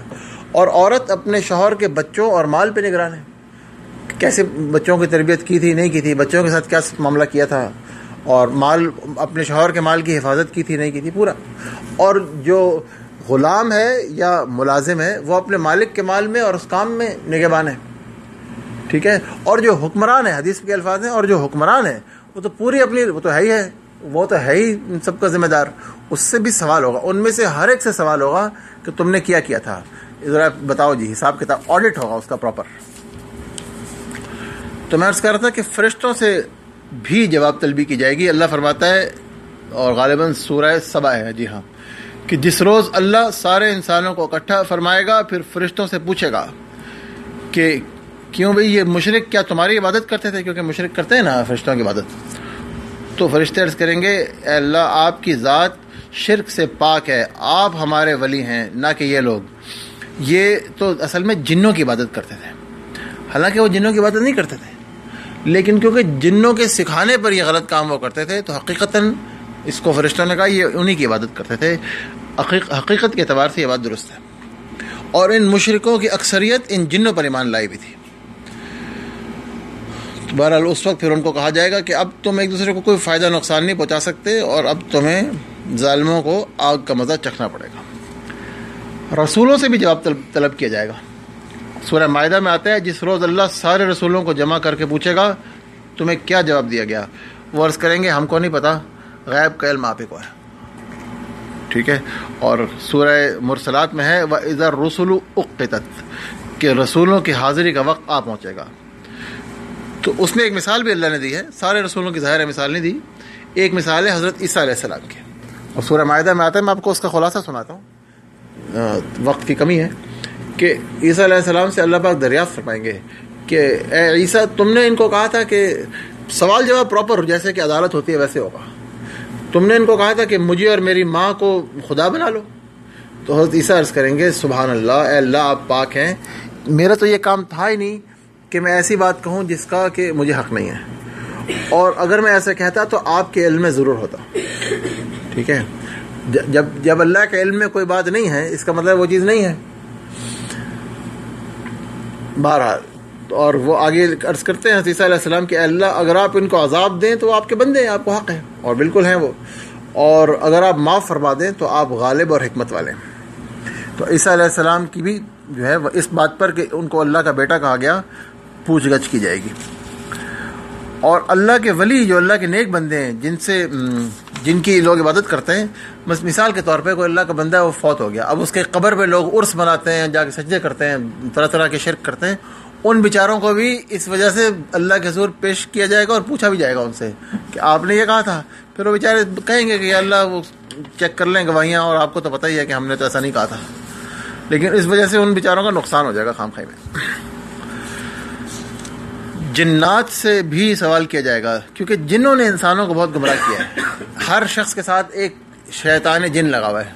اور عورت اپنے شوہر کے بچوں اور مال پہ نگران ہے، کیسے بچوں کی تربیت کی تھی، نہیں کی تھی، بچوں کے ساتھ کیا معاملہ کیا تھا، اور مال اپنے شوہر کے مال کی حفاظت کی تھی، نہیں کی تھی، پورا. اور جو غلام ہے یا ملازم ہے وہ اپنے مالک کے مال میں اور اس کام میں نگہبان ہے، ٹھیک ہے. اور جو حکمران ہے، حدیث کے الفاظ ہیں، اور جو حکمران ہے وہ تو پوری اپنی، وہ تو ہے ہی ہے، وہ تو ہے ہی ان سب کا ذمہ دار. اس سے بھی سوال ہوگا، ان میں سے ہر ایک سے سوال ہوگا کہ تم نے کیا کیا تھا، ذرا بتاؤ جی. حساب کتاب آڈٹ ہوگا اس کا پراپر. تو میں عرض کر رہا تھا کہ فرشتوں سے بھی جواب طلبی کی جائے گی. اللہ فرماتا ہے، اور غالباً سورہ سبا ہے، جی ہاں، کہ جس روز اللہ سارے انسانوں کو اکٹھا فرمائے گا، پھر فرشتوں سے پوچھے گا کہ کیوں بھئی یہ مشرک کیا تمہاری عبادت کرتے تھے، کیونکہ مشرک کرتے ہیں نا فرشتوں کی عبادت. تو فرشتے عرض کریں گے اے اللہ آپ کی ذات شرک سے پاک ہے، آپ ہمارے ولی ہیں، نہ کہ یہ لوگ. یہ تو اصل میں جنوں کی عبادت کرتے تھے، حالانکہ وہ جنوں کی عبادت نہیں کرتے تھے، لیکن کیونکہ جنوں کے سکھانے پر یہ غلط کام وہ کرتے تھے تو حقیقتاً اس کو فرشتوں نے کہا یہ انہی کی عبادت کرتے تھے. حقیقت کے اعتبار سے یہ بات درست ہے. اور ان مشرکوں کی اکثریت ان جنوں پر ایمان لائی بھی تھی. بہرحال اس وقت پھر ان کو کہا جائے گا کہ اب تم ایک دوسرے کو کوئی فائدہ نقصان نہیں پہنچا سکتے، اور اب تمہیں ظالموں کو آگ کا مزہ چکھنا پڑے گا. رسولوں سے بھی جواب طلب کیا جائے گا. سورہ مائدہ میں آتا ہے جس روز اللہ سارے رسولوں کو جمع کر کے پوچھے گا تمہیں کیا جواب دیا گیا، وہ عرض کریں گے ہم کو نہیں پتا، غیب کا علم آپ ہی کو ہے، ٹھیک ہے. اور سورہ مرسلات میں ہے وَإِذَا الرُّسُلُ أُقِّتَتْ، کہ رسولوں کی حاضری کا وقت آ پہنچے گا. تو اس میں ایک مثال بھی اللہ نے دی ہے، سارے رسولوں کی ظاہر مثال نہیں دی. ایک مثال ہے حضرت عیسیٰ علیہ السلام کی، اور سورہ مائدہ میں آتا ہے، میں آپ کو اس کا خلاصہ سناتا ہوں، وقت کی کمی ہے، کہ عیسیٰ علیہ السلام سے اللہ پاک دریافت فرمائیں گے کہ اے عیسیٰ تم نے ان کو کہا تھا کہ سوال جواب پراپر جیسے کہ عدالت ہوتی ہے ویسے ہوگا، تم نے ان کو کہا تھا کہ مجھے اور میری ماں کو خدا بنا لو. تو حضرت عیسیٰ عرض کریں گے سبحان اللہ، اے اللہ آپ پاک ہیں، میرا تو یہ کام تھا ہی نہیں کہ میں ایسی بات کہوں جس کا کہ مجھے حق نہیں ہے، اور اگر میں ایسا کہتا تو آپ کے علم میں ضرور ہوتا، ٹھیک ہے. جب اللہ کے علم میں کوئی بات نہیں ہے اس کا مطلب وہ چیز نہیں ہے. بہرحال اور وہ آگے عرض کرتے ہیں عیسیٰ علیہ السلام کہ اللہ اگر آپ ان کو عذاب دیں تو آپ کے بندے ہیں، آپ کو حق ہے، اور بالکل ہیں وہ، اور اگر آپ معاف فرما دیں تو آپ غالب اور حکمت والے ہیں. تو عیسیٰ علیہ السلام کی بھی جو ہے اس بات پر کہ ان کو اللہ کا بیٹا کہا گیا پوچھ گچھ کی جائے گی. اور اللہ کے ولی جو اللہ کے نیک بندے ہیں جن کی لوگ عبادت کرتے ہیں، مثال کے طور پہ کوئی اللہ کا بندہ ہے وہ فوت ہو گیا، اب اس کے قبر پہ لوگ عرس مناتے ہیں، جا کے سجدے کرتے ہیں، طرح طرح کے شرک کرتے ہیں، ان بیچاروں کو بھی اس وجہ سے اللہ کے حضور پیش کیا جائے گا اور پوچھا بھی جائے گا ان سے کہ آپ نے یہ کہا تھا. پھر وہ بیچارے کہیں گے کہ یا اللہ وہ چیک کر لیں گواہیاں، اور آپ کو تو پتہ ہی ہے کہ ہم نے تو ایسا نہیں کہا تھا. لیکن اس وجہ سے ان بیچاروں کا نقصان ہو جائے گا خام خواہ میں. جنات سے بھی سوال کیا جائے گا، کیونکہ جنوں نے انسانوں کو بہت گمراہ کیا ہے. ہر شخص کے ساتھ ایک شیطان جن لگا ہوا ہے،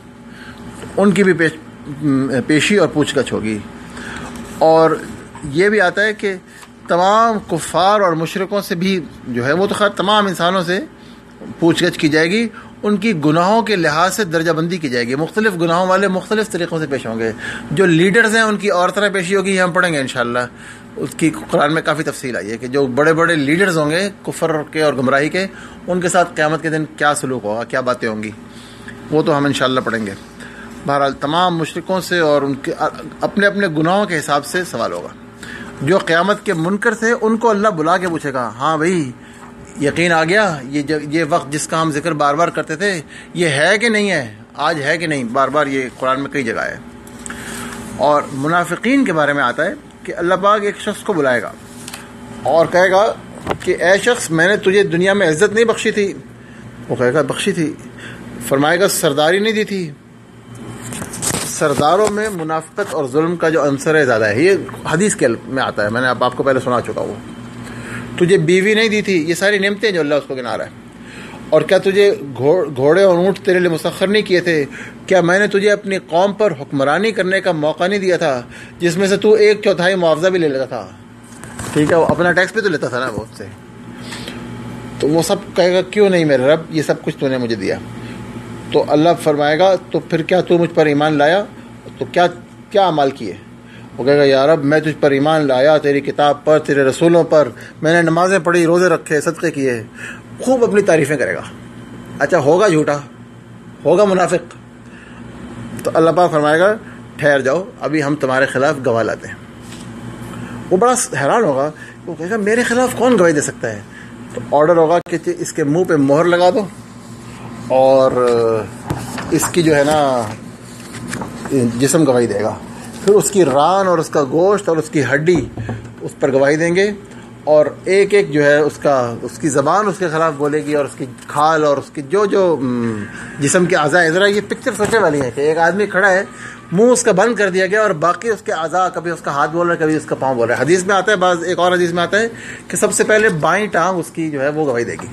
ان کی بھی پیشی اور پوچھ گچھ ہوگی. اور یہ بھی آتا ہے کہ تمام کفار اور مشرکوں سے بھی جو ہے وہ تو خیر تمام انسانوں سے پوچھ گچھ کی جائے گی، ان کی گناہوں کے لحاظ سے درجہ بندی کی جائے گی. مختلف گناہوں والے مختلف طریقوں سے پیش ہوں گے. جو لیڈرز ہیں ان کی اور طرح پیشی ہوگی، یہ ہم پڑھیں گے انشاءاللہ. اس کی قرآن میں کافی تفصیل آئی ہے کہ جو بڑے بڑے لیڈرز ہوں گے کفر کے اور گمراہی کے، ان کے ساتھ قیامت کے دن کیا سلوک ہوگا، کیا باتیں ہوں گی، وہ تو ہم انشاءاللہ پڑھیں گے. بہرحال تمام مشرکوں سے اور ان کے اپنے اپنے گناہوں کے حساب سے سوال ہوگا. جو قیامت کے منکر تھے ان کو اللہ بلا کے پوچھے گا، ہاں بھائی یقین آ گیا، یہ وقت جس کا ہم ذکر بار بار کرتے تھے یہ ہے کہ نہیں ہے، آج ہے کہ نہیں. بار بار یہ قرآن میں کئی جگہ ہے. اور منافقین کے بارے میں آتا ہے کہ اللہ پاک ایک شخص کو بلائے گا اور کہے گا کہ اے شخص میں نے تجھے دنیا میں عزت نہیں بخشی تھی. وہ کہے گا بخشی تھی. فرمائے گا سرداری نہیں دی تھی. سرداروں میں منافقت اور ظلم کا جو عنصر ہے زیادہ ہے. یہ حدیث کے میں آتا ہے، میں نے آپ کو پہلے سنا چکا ہوں. تجھے بیوی نہیں دی تھی. یہ ساری نعمتیں جو اللہ اس کو گنا رہا ہے. اور کیا تجھے گھوڑے اور اونٹ تیرے لیے مسخر نہیں کیے تھے؟ کیا میں نے تجھے اپنی قوم پر حکمرانی کرنے کا موقع نہیں دیا تھا جس میں سے تو 1/4 معاوضہ بھی لے لیتا تھا؟ ٹھیک ہے، وہ اپنا ٹیکس بھی تو لیتا تھا نا بہت سے. تو وہ سب کہے گا کیوں نہیں میرے رب، یہ سب کچھ تو نے مجھے دیا. تو اللہ فرمائے گا تو پھر کیا تو مجھ پر ایمان لایا؟ تو کیا عمل کیے؟ وہ کہے گا یا رب میں تجھ پر ایمان لایا، تیری کتاب پر، تیرے رسولوں پر، میں نے نمازیں پڑھی، روزے رکھے، صدقے کیے. خوب اپنی تعریفیں کرے گا. اچھا ہوگا جھوٹا، ہوگا منافق. تو اللہ پاک فرمائے گا ٹھہر جاؤ، ابھی ہم تمہارے خلاف گواہ لاتے ہیں. وہ بڑا حیران ہوگا. وہ کہے گا میرے خلاف کون گواہی دے سکتا ہے؟ تو آرڈر ہوگا کہ اس کے منہ پہ مہر لگا دو اور اس کی جو ہے نا جسم گواہی دے گا. پھر اس کی ران اور اس کا گوشت اور اس کی ہڈی اس پر گواہی دیں گے. اور ایک ایک جو ہے اس کی زبان اس کے خلاف بولے گی، اور اس کی کھال اور اس کی جو جسم کے اعضاء. ذرا یہ پکچر سوچنے والی ہے کہ ایک آدمی کھڑا ہے، منہ اس کا بند کر دیا گیا اور باقی اس کے اعضاء، کبھی اس کا ہاتھ بول رہا ہے، کبھی اس کا پاؤں بول رہا ہے. حدیث میں آتا ہے، ایک اور حدیث میں آتا ہے کہ سب سے پہلے بائیں ٹانگ اس کی جو ہے وہ گواہی دے گی.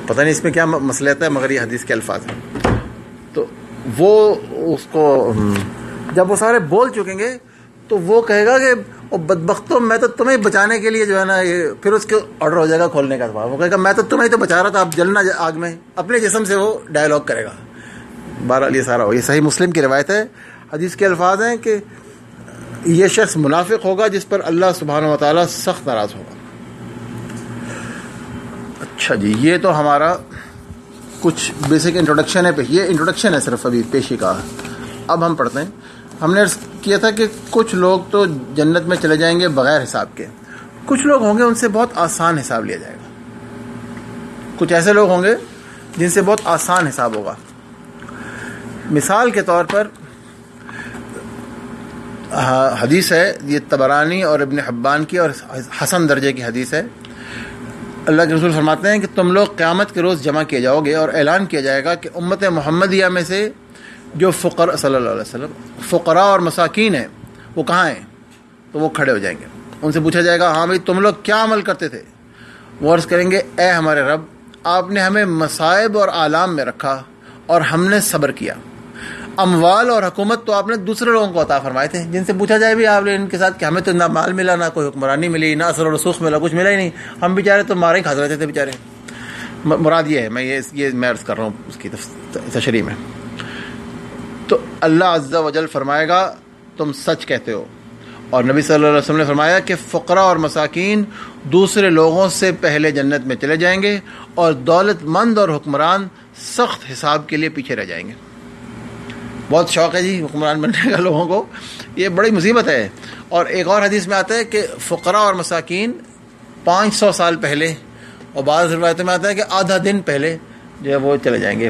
پتہ نہیں اس میں کیا مسئلہ ہے مگر یہ حدیث کے الفاظ ہیں. تو وہ اس کو جب وہ سارے بول چکیں گے تو وہ کہے گا کہ بدبختوں میں تو تمہیں بچانے کے لیے جو ہے نا یہ، پھر اس کے آرڈر ہو جائے گا کھولنے کا. وہ کہے گا میں تو تمہیں تو بچا رہا تھا، اب جلنا آگ میں. اپنے جسم سے وہ ڈائلاگ کرے گا. بہرحال یہ سارا ہو. یہ صحیح مسلم کی روایت ہے. حدیث کے الفاظ ہیں کہ یہ شخص منافق ہوگا جس پر اللہ سبحانہ و تعالیٰ سخت ناراض ہوگا. اچھا جی، یہ تو ہمارا کچھ بیسک انٹروڈکشن ہے. یہ انٹروڈکشن ہے صرف ابھی پیشی کا. اب ہم پڑھتے ہیں. ہم نے عرض کیا تھا کہ کچھ لوگ تو جنت میں چلے جائیں گے بغیر حساب کے. کچھ لوگ ہوں گے ان سے بہت آسان حساب لیا جائے گا. کچھ ایسے لوگ ہوں گے جن سے بہت آسان حساب ہوگا. مثال کے طور پر حدیث ہے، یہ طبرانی اور ابن حبان کی اور حسن درجے کی حدیث ہے. اللہ کے رسول فرماتے ہیں کہ تم لوگ قیامت کے روز جمع کیے جاؤ گے اور اعلان کیا جائے گا کہ امت محمدیہ میں سے جو فقراء صلی اللہ علیہ وسلم فقراء اور مساکین ہیں وہ کہاں ہیں؟ تو وہ کھڑے ہو جائیں گے. ان سے پوچھا جائے گا ہاں بھائی تم لوگ کیا عمل کرتے تھے؟ وہ عرض کریں گے اے ہمارے رب، آپ نے ہمیں مصائب اور آلام میں رکھا اور ہم نے صبر کیا. اموال اور حکومت تو آپ نے دوسرے لوگوں کو عطا فرمائے تھے. جن سے پوچھا جائے بھی آپ نے ان کے ساتھ کہ ہمیں تو نہ مال ملا، نہ کوئی حکمرانی ملی، نہ اثر و رسوخ ملا، کچھ ملا ہی نہیں، ہم بیچارے تو مارے ہی کھا رہتے تھے بیچارے. مراد یہ ہے، میں عرض کر رہا ہوں اس کی تشریح میں. تو اللہ عز و جل فرمائے گا تم سچ کہتے ہو. اور نبی صلی اللہ علیہ وسلم نے فرمایا کہ فقراء اور مساکین دوسرے لوگوں سے پہلے جنت میں چلے جائیں گے اور دولت مند اور حکمران سخت حساب کے لیے پیچھے رہ جائیں گے. بہت شوق ہے جی حکمران بننے کا لوگوں کو، یہ بڑی مصیبت ہے. اور ایک اور حدیث میں آتا ہے کہ فقراء اور مساکین 500 سال پہلے، اور بعض روایتوں میں آتا ہے کہ آدھا دن پہلے جو ہے وہ چلے جائیں گے.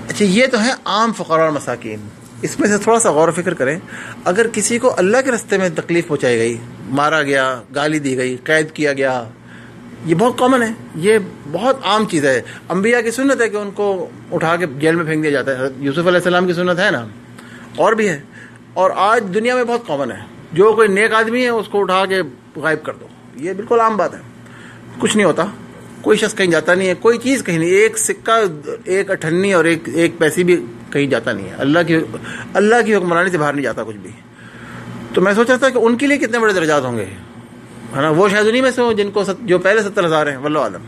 اچھا یہ تو ہے عام فقراء اور مساکین. اس میں سے تھوڑا سا غور و فکر کریں. اگر کسی کو اللہ کے راستے میں تکلیف پہنچائی گئی، مارا گیا، گالی دی گئی، قید کیا گیا، یہ بہت کامن ہے، یہ بہت عام چیز ہے. انبیاء کی سنت ہے کہ ان کو اٹھا کے جیل میں پھینک دیا جاتا ہے. یوسف علیہ السلام کی سنت ہے نا، اور بھی ہے. اور آج دنیا میں بہت کامن ہے. جو کوئی نیک آدمی ہے اس کو اٹھا کے غائب کر دو، یہ بالکل عام بات ہے. کچھ نہیں ہوتا, کوئی شخص کہیں جاتا نہیں ہے, کوئی چیز کہیں نہیں, ایک سکہ, ایک اٹھنی اور ایک پیسی بھی کہیں جاتا نہیں ہے. اللہ کی حکمرانی سے باہر نہیں جاتا کچھ بھی. تو میں سوچا تھا کہ ان کے لیے کتنے بڑے درجات ہوں گے, ہے نا. وہ شاید انہیں میں سے ہوں جن کو جو پہلے 70,000 ہیں, واللہ عالم.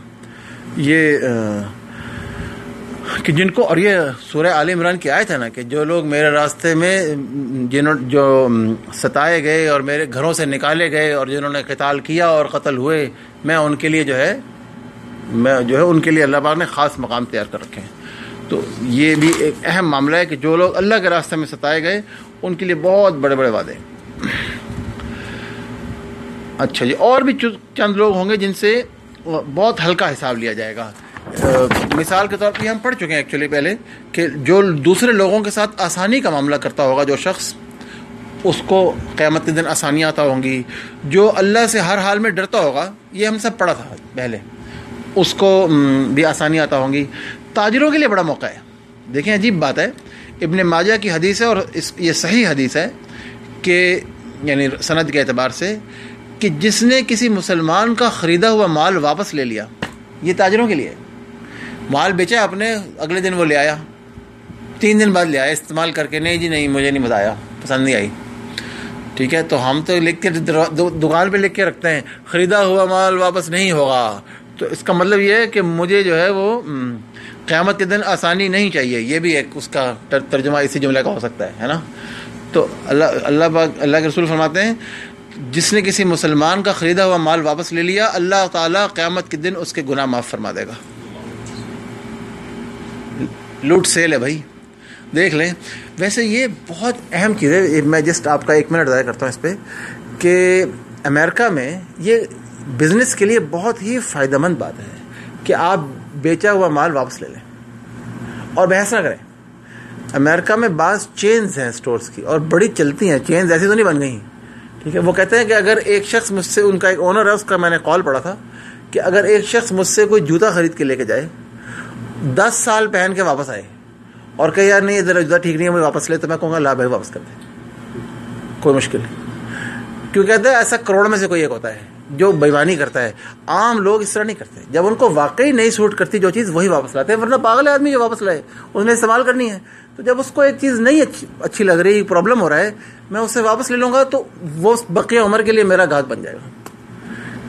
یہ کہ جن کو, اور یہ سورہ آل عمران کی آیت ہے نا, کہ جو لوگ میرے راستے میں جو ستائے گئے اور میرے گھروں سے نکالے گئے اور جنہوں نے قتال کیا اور قتل ہوئے, میں ان کے لیے جو ہے ان کے لیے اللہ پاک نے خاص مقام تیار کر رکھے ہیں. تو یہ بھی ایک اہم معاملہ ہے کہ جو لوگ اللہ کے راستے میں ستائے گئے ان کے لیے بہت بڑے بڑے وعدے ہیں. اچھا جی, اور بھی چند لوگ ہوں گے جن سے بہت ہلکا حساب لیا جائے گا. مثال کے طور پہ ہم پڑھ چکے ہیں ایکچولی پہلے کہ جو دوسرے لوگوں کے ساتھ آسانی کا معاملہ کرتا ہوگا جو شخص, اس کو قیامت کے دن آسانیاں عطا ہوں گی. جو اللہ سے ہر حال میں ڈرتا ہوگا, یہ ہم سب پڑھا تھا پہلے, اس کو بھی آسانیاں عطا ہوں گی. تاجروں کے لیے بڑا موقع ہے. دیکھیں عجیب بات ہے, ابن ماجہ کی حدیث ہے اور یہ صحیح حدیث ہے کہ یعنی سند کے اعتبار سے, کہ جس نے کسی مسلمان کا خریدا ہوا مال واپس لے لیا, یہ تاجروں کے لیے. مال بیچا آپ نے, اگلے دن وہ لے آیا, 3 دن بعد لے آیا استعمال کر کے, نہیں جی نہیں مجھے نہیں مزہ آیا, پسند نہیں آئی. ٹھیک ہے, تو ہم تو لکھ کے دکان پہ لکھ کے رکھتے ہیں خریدا ہوا مال واپس نہیں ہوگا. تو اس کا مطلب یہ ہے کہ مجھے جو ہے وہ قیامت کے دن آسانی نہیں چاہیے. یہ بھی ایک اس کا ترجمہ اسی جملے کا ہو سکتا ہے نا. تو اللہ کے رسول فرماتے ہیں جس نے کسی مسلمان کا خریدا ہوا مال واپس لے لیا, اللہ تعالیٰ قیامت کے دن اس کے گناہ معاف فرما دے گا. لوٹ سیل ہے بھائی, دیکھ لیں. ویسے یہ بہت اہم چیز ہے, میں جسٹ آپ کا 1 منٹ ضائع کرتا ہوں اس پہ, کہ امریکہ میں یہ بزنس کے لیے بہت ہی فائدہ مند بات ہے کہ آپ بیچا ہوا مال واپس لے لیں اور بحث نہ کریں. امریکہ میں بعض چینز ہیں سٹورز کی, اور بڑی چلتی ہیں چینز, ایسی تو نہیں بن گئی. ٹھیک ہے, وہ کہتے ہیں کہ اگر ایک شخص مجھ سے, ان کا ایک اونر ہے, اس کا میں نے کال پڑھا تھا, کہ اگر ایک شخص مجھ سے کوئی جوتا خرید کے لے کے جائے, 10 سال پہن کے واپس آئے اور کہ یار نہیں ادھر جوتا ٹھیک نہیں ہے مجھے واپس لے, تو میں کہوں گا لا بھائی واپس کر دیں, کوئی مشکل نہیں. کیوں کہتے ہیں ایسا کروڑ میں سے کوئی ایک ہوتا ہے جو بےمانی کرتا ہے. عام لوگ اس طرح نہیں کرتے. جب ان کو واقعی نہیں سوٹ کرتی جو چیز, وہی واپس لاتے ہیں. ورنہ پاگل آدمی جو واپس لائے, اس نے استعمال کرنی ہے. تو جب اس کو ایک چیز نہیں اچھی لگ رہی, پرابلم ہو رہا ہے, میں اسے واپس لے لوں گا, تو وہ بقیہ عمر کے لیے میرا گاہک بن جائے گا.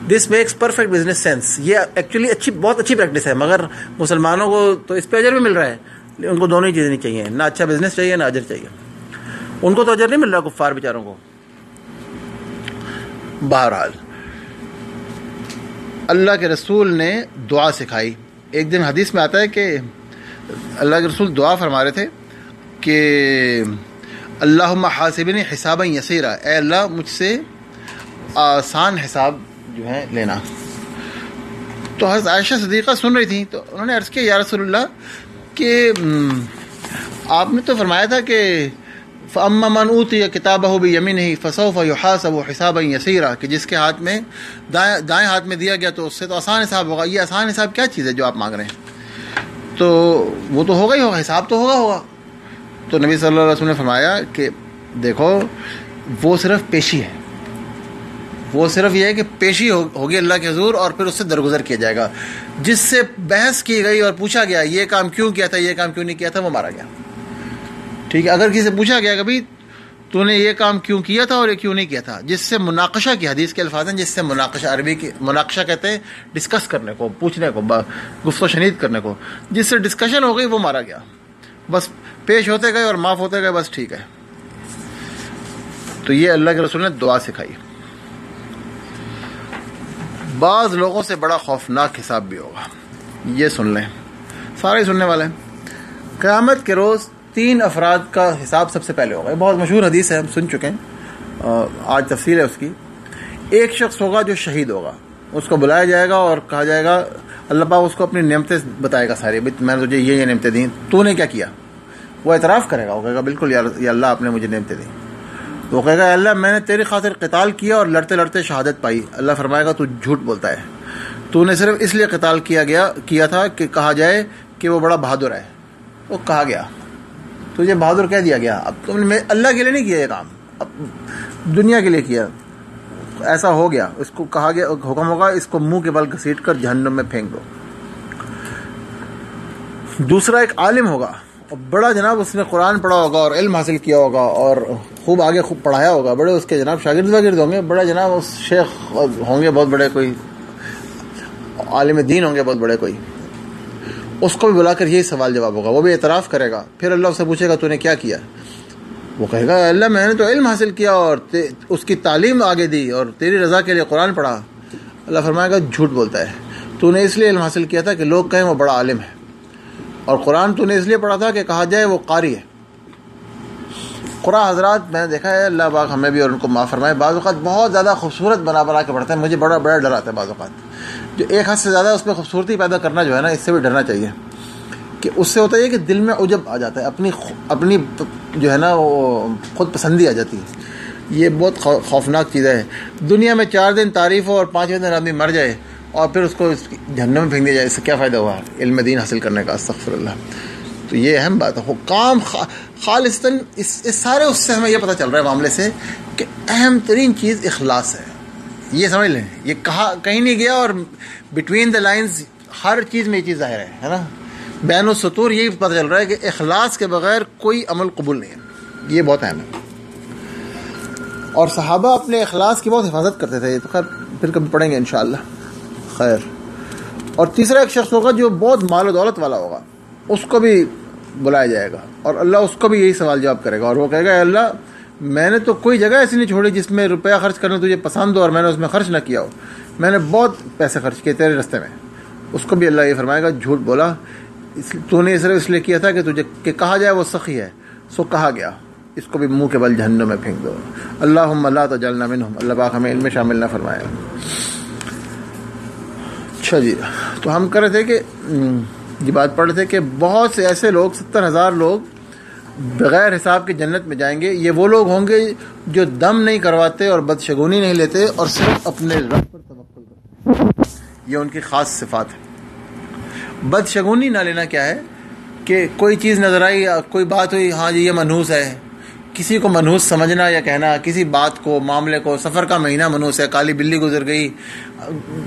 This makes perfect business sense. یہ ایکچولی بہت اچھی پریکٹس ہے, مگر مسلمانوں کو تو اس پہ اجر بھی مل رہا ہے. ان کو دونوں ہی چیزیں نہیں چاہیے, نہ اچھا بزنس چاہیے نہ اجر چاہیے. ان کو تو اجر نہیں مل رہا, کفار بیچاروں کو. بہرحال اللہ کے رسول نے دعا سکھائی. ایک دن حدیث میں آتا ہے کہ اللہ کے رسول دعا فرما رہے تھے کہ اللہم حاسبنی حسابا یسیرا, اے اللہ مجھ سے آسان حساب جو ہے لینا. تو حضرت عائشہ صدیقہ سن رہی تھیں, تو انہوں نے عرض کیا یا رسول اللہ کہ آپ نے تو فرمایا تھا کہ فَأَمَّا مَنْ أُوتِيَ كِتَابَهُ بِيَمِينِهِ فَسَوْفَ يُحَاسَبُ حِسَابًا يَسِيرًا, کہ جس کے ہاتھ میں دائیں ہاتھ میں دیا گیا تو اس سے تو آسان حساب ہوگا. یہ آسان حساب کیا چیز ہے جو آپ مانگ رہے ہیں؟ تو وہ تو ہوگا ہی ہوگا, حساب تو ہوگا. تو نبی صلی اللہ علیہ وسلم نے فرمایا کہ دیکھو وہ صرف پیشی ہے, وہ صرف یہ ہے کہ پیشی ہوگی اللہ کے حضور, اور پھر اس سے درگزر کیا جائے گا. جس سے بحث کی گئی اور پوچھا گیا یہ کام کیوں کیا تھا, یہ کام کیوں نہیں کیا تھا, وہ مارا گیا. ٹھیک ہے, اگر کسی سے پوچھا گیا کبھی تو نے یہ کام کیوں کیا تھا اور یہ کیوں نہیں کیا تھا, جس سے مناقشہ کی حدیث کے الفاظ ہیں, جس سے مناقشہ, عربی کی مناقشہ کہتے ہیں ڈسکس کرنے کو, پوچھنے کو, گفت و شنید کرنے کو, جس سے ڈسکشن ہو گئی وہ مارا گیا. بس پیش ہوتے گئے اور معاف ہوتے گئے, بس ٹھیک ہے. تو یہ اللہ کے رسول نے دعا سکھائی. بعض لوگوں سے بڑا خوفناک حساب بھی ہوگا, یہ سن لیں, سارے سننے والے ہیں. قیامت کے روز 3 افراد کا حساب سب سے پہلے ہوگا. یہ بہت مشہور حدیث ہے, ہم سن چکے ہیں, آج تفصیل ہے اس کی. ایک شخص ہوگا جو شہید ہوگا, اس کو بلایا جائے گا اور کہا جائے گا, اللہ پاک اس کو اپنی نعمتیں بتائے گا ساری, میں نے تجھے یہ نعمتیں دیں, تو نے کیا کیا. وہ اعتراف کرے گا, وہ کہے گا بالکل یا اللہ آپ نے مجھے نعمتیں دیں. تو وہ کہے گا اللہ میں نے تیری خاطر قتال کیا اور لڑتے لڑتے شہادت پائی. اللہ فرمائے گا تو جھوٹ بولتا ہے, تو نے صرف اس لیے قتال کیا تھا کہ کہا جائے کہ وہ بڑا بہادر ہے. وہ کہا گیا, تجھے بہادر کہہ دیا گیا. اب تم نے اللہ کے لیے نہیں کیا یہ کام, اب دنیا کے لیے کیا. ایسا ہو گیا، اس کو کہا گیا، حکم ہوگا اس کو منہ کے بل گھسیٹ کر جہنم میں پھینک دو۔ دوسرا ایک عالم ہوگا، بڑا جناب اس نے قرآن پڑھا ہوگا اور علم حاصل کیا ہوگا اور خوب آگے خوب پڑھایا ہوگا، بڑے اس کے جناب شاگرد واگرد ہوں گے، بڑا جناب اس شیخ ہوں گے بہت بڑے، کوئی عالم دین ہوں گے بہت بڑے کوئی، اس کو بھی بلا کر یہی سوال جواب ہوگا، وہ بھی اعتراف کرے گا۔ پھر اللہ اس سے پوچھے گا تو نے کیا کیا؟ وہ کہے گا اللہ میں نے تو علم حاصل کیا اور اس کی تعلیم آگے دی اور تیری رضا کے لیے قرآن پڑھا۔ اللہ فرمائے گا جھوٹ بولتا ہے، تو نے اس لیے علم حاصل کیا تھا کہ لوگ کہیں وہ بڑا عالم ہے، اور قرآن تو نے اس لیے پڑھا تھا کہ کہا جائے وہ قاری ہے۔ قرآن حضرات میں نے دیکھا ہے، اللہ پاک ہمیں بھی اور ان کو معاف فرمائے، بعض اوقات بہت زیادہ خوبصورت بنا کے پڑھتے ہیں، مجھے بڑا ڈر آتا ہے بعض اوقات، جو ایک حد سے زیادہ اس میں خوبصورتی پیدا کرنا جو ہے نا، اس سے بھی ڈرنا چاہیے، کہ اس سے ہوتا ہے کہ دل میں عجب آ جاتا ہے، اپنی جو ہے نا وہ خود پسندی آ جاتی ہے، یہ بہت خوفناک چیز ہے۔ دنیا میں 4 دن تعریف ہو اور 5ویں دن آدمی مر جائے اور پھر اس کو جہنم میں پھینک دیا جائے، اس سے کیا فائدہ ہوا علم دین حاصل کرنے کا؟ استغفر اللہ۔ تو یہ اہم بات ہے، کام خالصتاً اس سارے اس سے ہمیں یہ پتہ چل رہا ہے معاملے سے کہ اہم ترین چیز اخلاص ہے، یہ سمجھ لیں، یہ کہیں نہیں گیا، اور بٹوین دا لائنز ہر چیز میں یہ چیز ظاہر ہے نا، بین السطور یہی پتہ چل رہا ہے کہ اخلاص کے بغیر کوئی عمل قبول نہیں ہے، یہ بہت اہم ہے۔ اور صحابہ اپنے اخلاص کی بہت حفاظت کرتے تھے، یہ تو خیر پھر کبھی پڑھیں گے انشاءاللہ۔ خیر، اور تیسرا ایک شخص ہوگا جو بہت مال و دولت والا ہوگا، اس کو بھی بلایا جائے گا اور اللہ اس کو بھی یہی سوال جواب کرے گا، اور وہ کہے گا اے اللہ میں نے تو کوئی جگہ ایسی نہیں چھوڑی جس میں روپیہ خرچ کرنا تجھے پسند ہو اور میں نے اس میں خرچ نہ کیا ہو، میں نے بہت پیسے خرچ کیے تیرے راستے میں۔ اس کو بھی اللہ یہ فرمائے گا جھوٹ بولا، تو نے صرف اس لیے کیا تھا کہ تجھے کہ کہا جائے وہ سخی ہے، سو کہا گیا، اس کو بھی منہ کے بل جہنم میں پھینک دو۔ اللہم لا تجعلنا منہم، اللہ پاک ہمیں ان میں شامل نہ فرمائے۔ اچھا جی، تو ہم کر رہے تھے کہ یہ بات پڑھ رہے تھے کہ بہت سے ایسے لوگ، 70,000 لوگ بغیر حساب کے جنت میں جائیں گے۔ یہ وہ لوگ ہوں گے جو دم نہیں کرواتے اور بدشگونی نہیں لیتے اور صرف اپنے رب پر توکل کرتے، یہ ان کی خاص صفات ہے۔ بدشگونی نہ لینا کیا ہے کہ کوئی چیز نظر آئی، کوئی بات ہوئی، ہاں جی یہ منحوس ہے، کسی کو منحوس سمجھنا یا کہنا، کسی بات کو، معاملے کو، سفر کا مہینہ منحوس ہے، کالی بلی گزر گئی،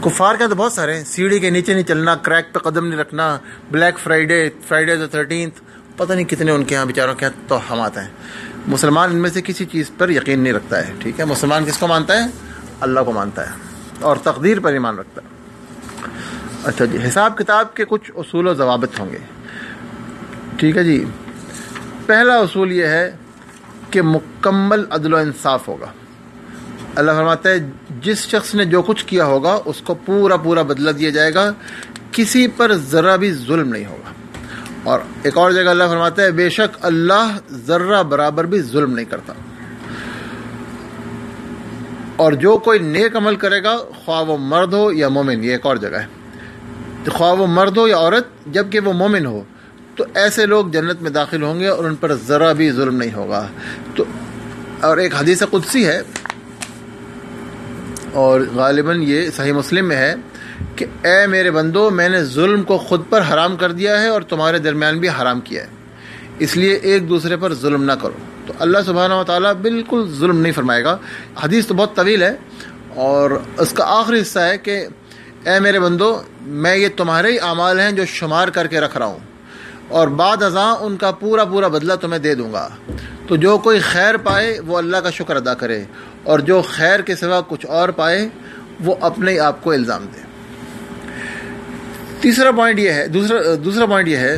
کفار کا تو بہت سارے ہیں، سیڑھی کے نیچے نہیں چلنا، کریک پہ قدم نہیں رکھنا، بلیک فرائیڈے the 13th، پتہ نہیں کتنے ان کے ہاں بیچاروں کے ہاں توہمات ہیں۔ مسلمان ان میں سے کسی چیز پر یقین نہیں رکھتا ہے، ٹھیک ہے؟ مسلمان کس کو مانتا ہے؟ اللہ کو مانتا ہے اور تقدیر پر ایمان رکھتا ہے۔ اچھا جی، حساب کتاب کے کچھ اصول و ضوابط ہوں گے، ٹھیک ہے جی۔ پہلا اصول یہ ہے کہ مکمل عدل و انصاف ہوگا۔ اللہ فرماتا ہے جس شخص نے جو کچھ کیا ہوگا اس کو پورا بدلہ دیا جائے گا، کسی پر ذرہ بھی ظلم نہیں ہوگا۔ اور ایک اور جگہ اللہ فرماتا ہے بے شک اللہ ذرہ برابر بھی ظلم نہیں کرتا۔ اور جو کوئی نیک عمل کرے گا، خواہ وہ مرد ہو یا مومن، یہ ایک اور جگہ ہے، خواہ وہ مرد ہو یا عورت، جبکہ وہ مومن ہو، تو ایسے لوگ جنت میں داخل ہوں گے اور ان پر ذرہ بھی ظلم نہیں ہوگا۔ تو اور ایک حدیث قدسی ہے اور غالباً یہ صحیح مسلم میں ہے کہ اے میرے بندو، میں نے ظلم کو خود پر حرام کر دیا ہے اور تمہارے درمیان بھی حرام کیا ہے، اس لیے ایک دوسرے پر ظلم نہ کرو۔ تو اللہ سبحانہ و تعالیٰ بالکل ظلم نہیں فرمائے گا۔ حدیث تو بہت طویل ہے اور اس کا آخری حصہ ہے کہ اے میرے بندو، میں یہ تمہارے ہی اعمال ہیں جو شمار کر کے رکھ رہا ہوں، اور بعد ازاں ان کا پورا بدلہ تمہیں دے دوں گا۔ تو جو کوئی خیر پائے وہ اللہ کا شکر ادا کرے، اور جو خیر کے سوا کچھ اور پائے وہ اپنے آپ کو الزام دے۔ دوسرا پوائنٹ یہ ہے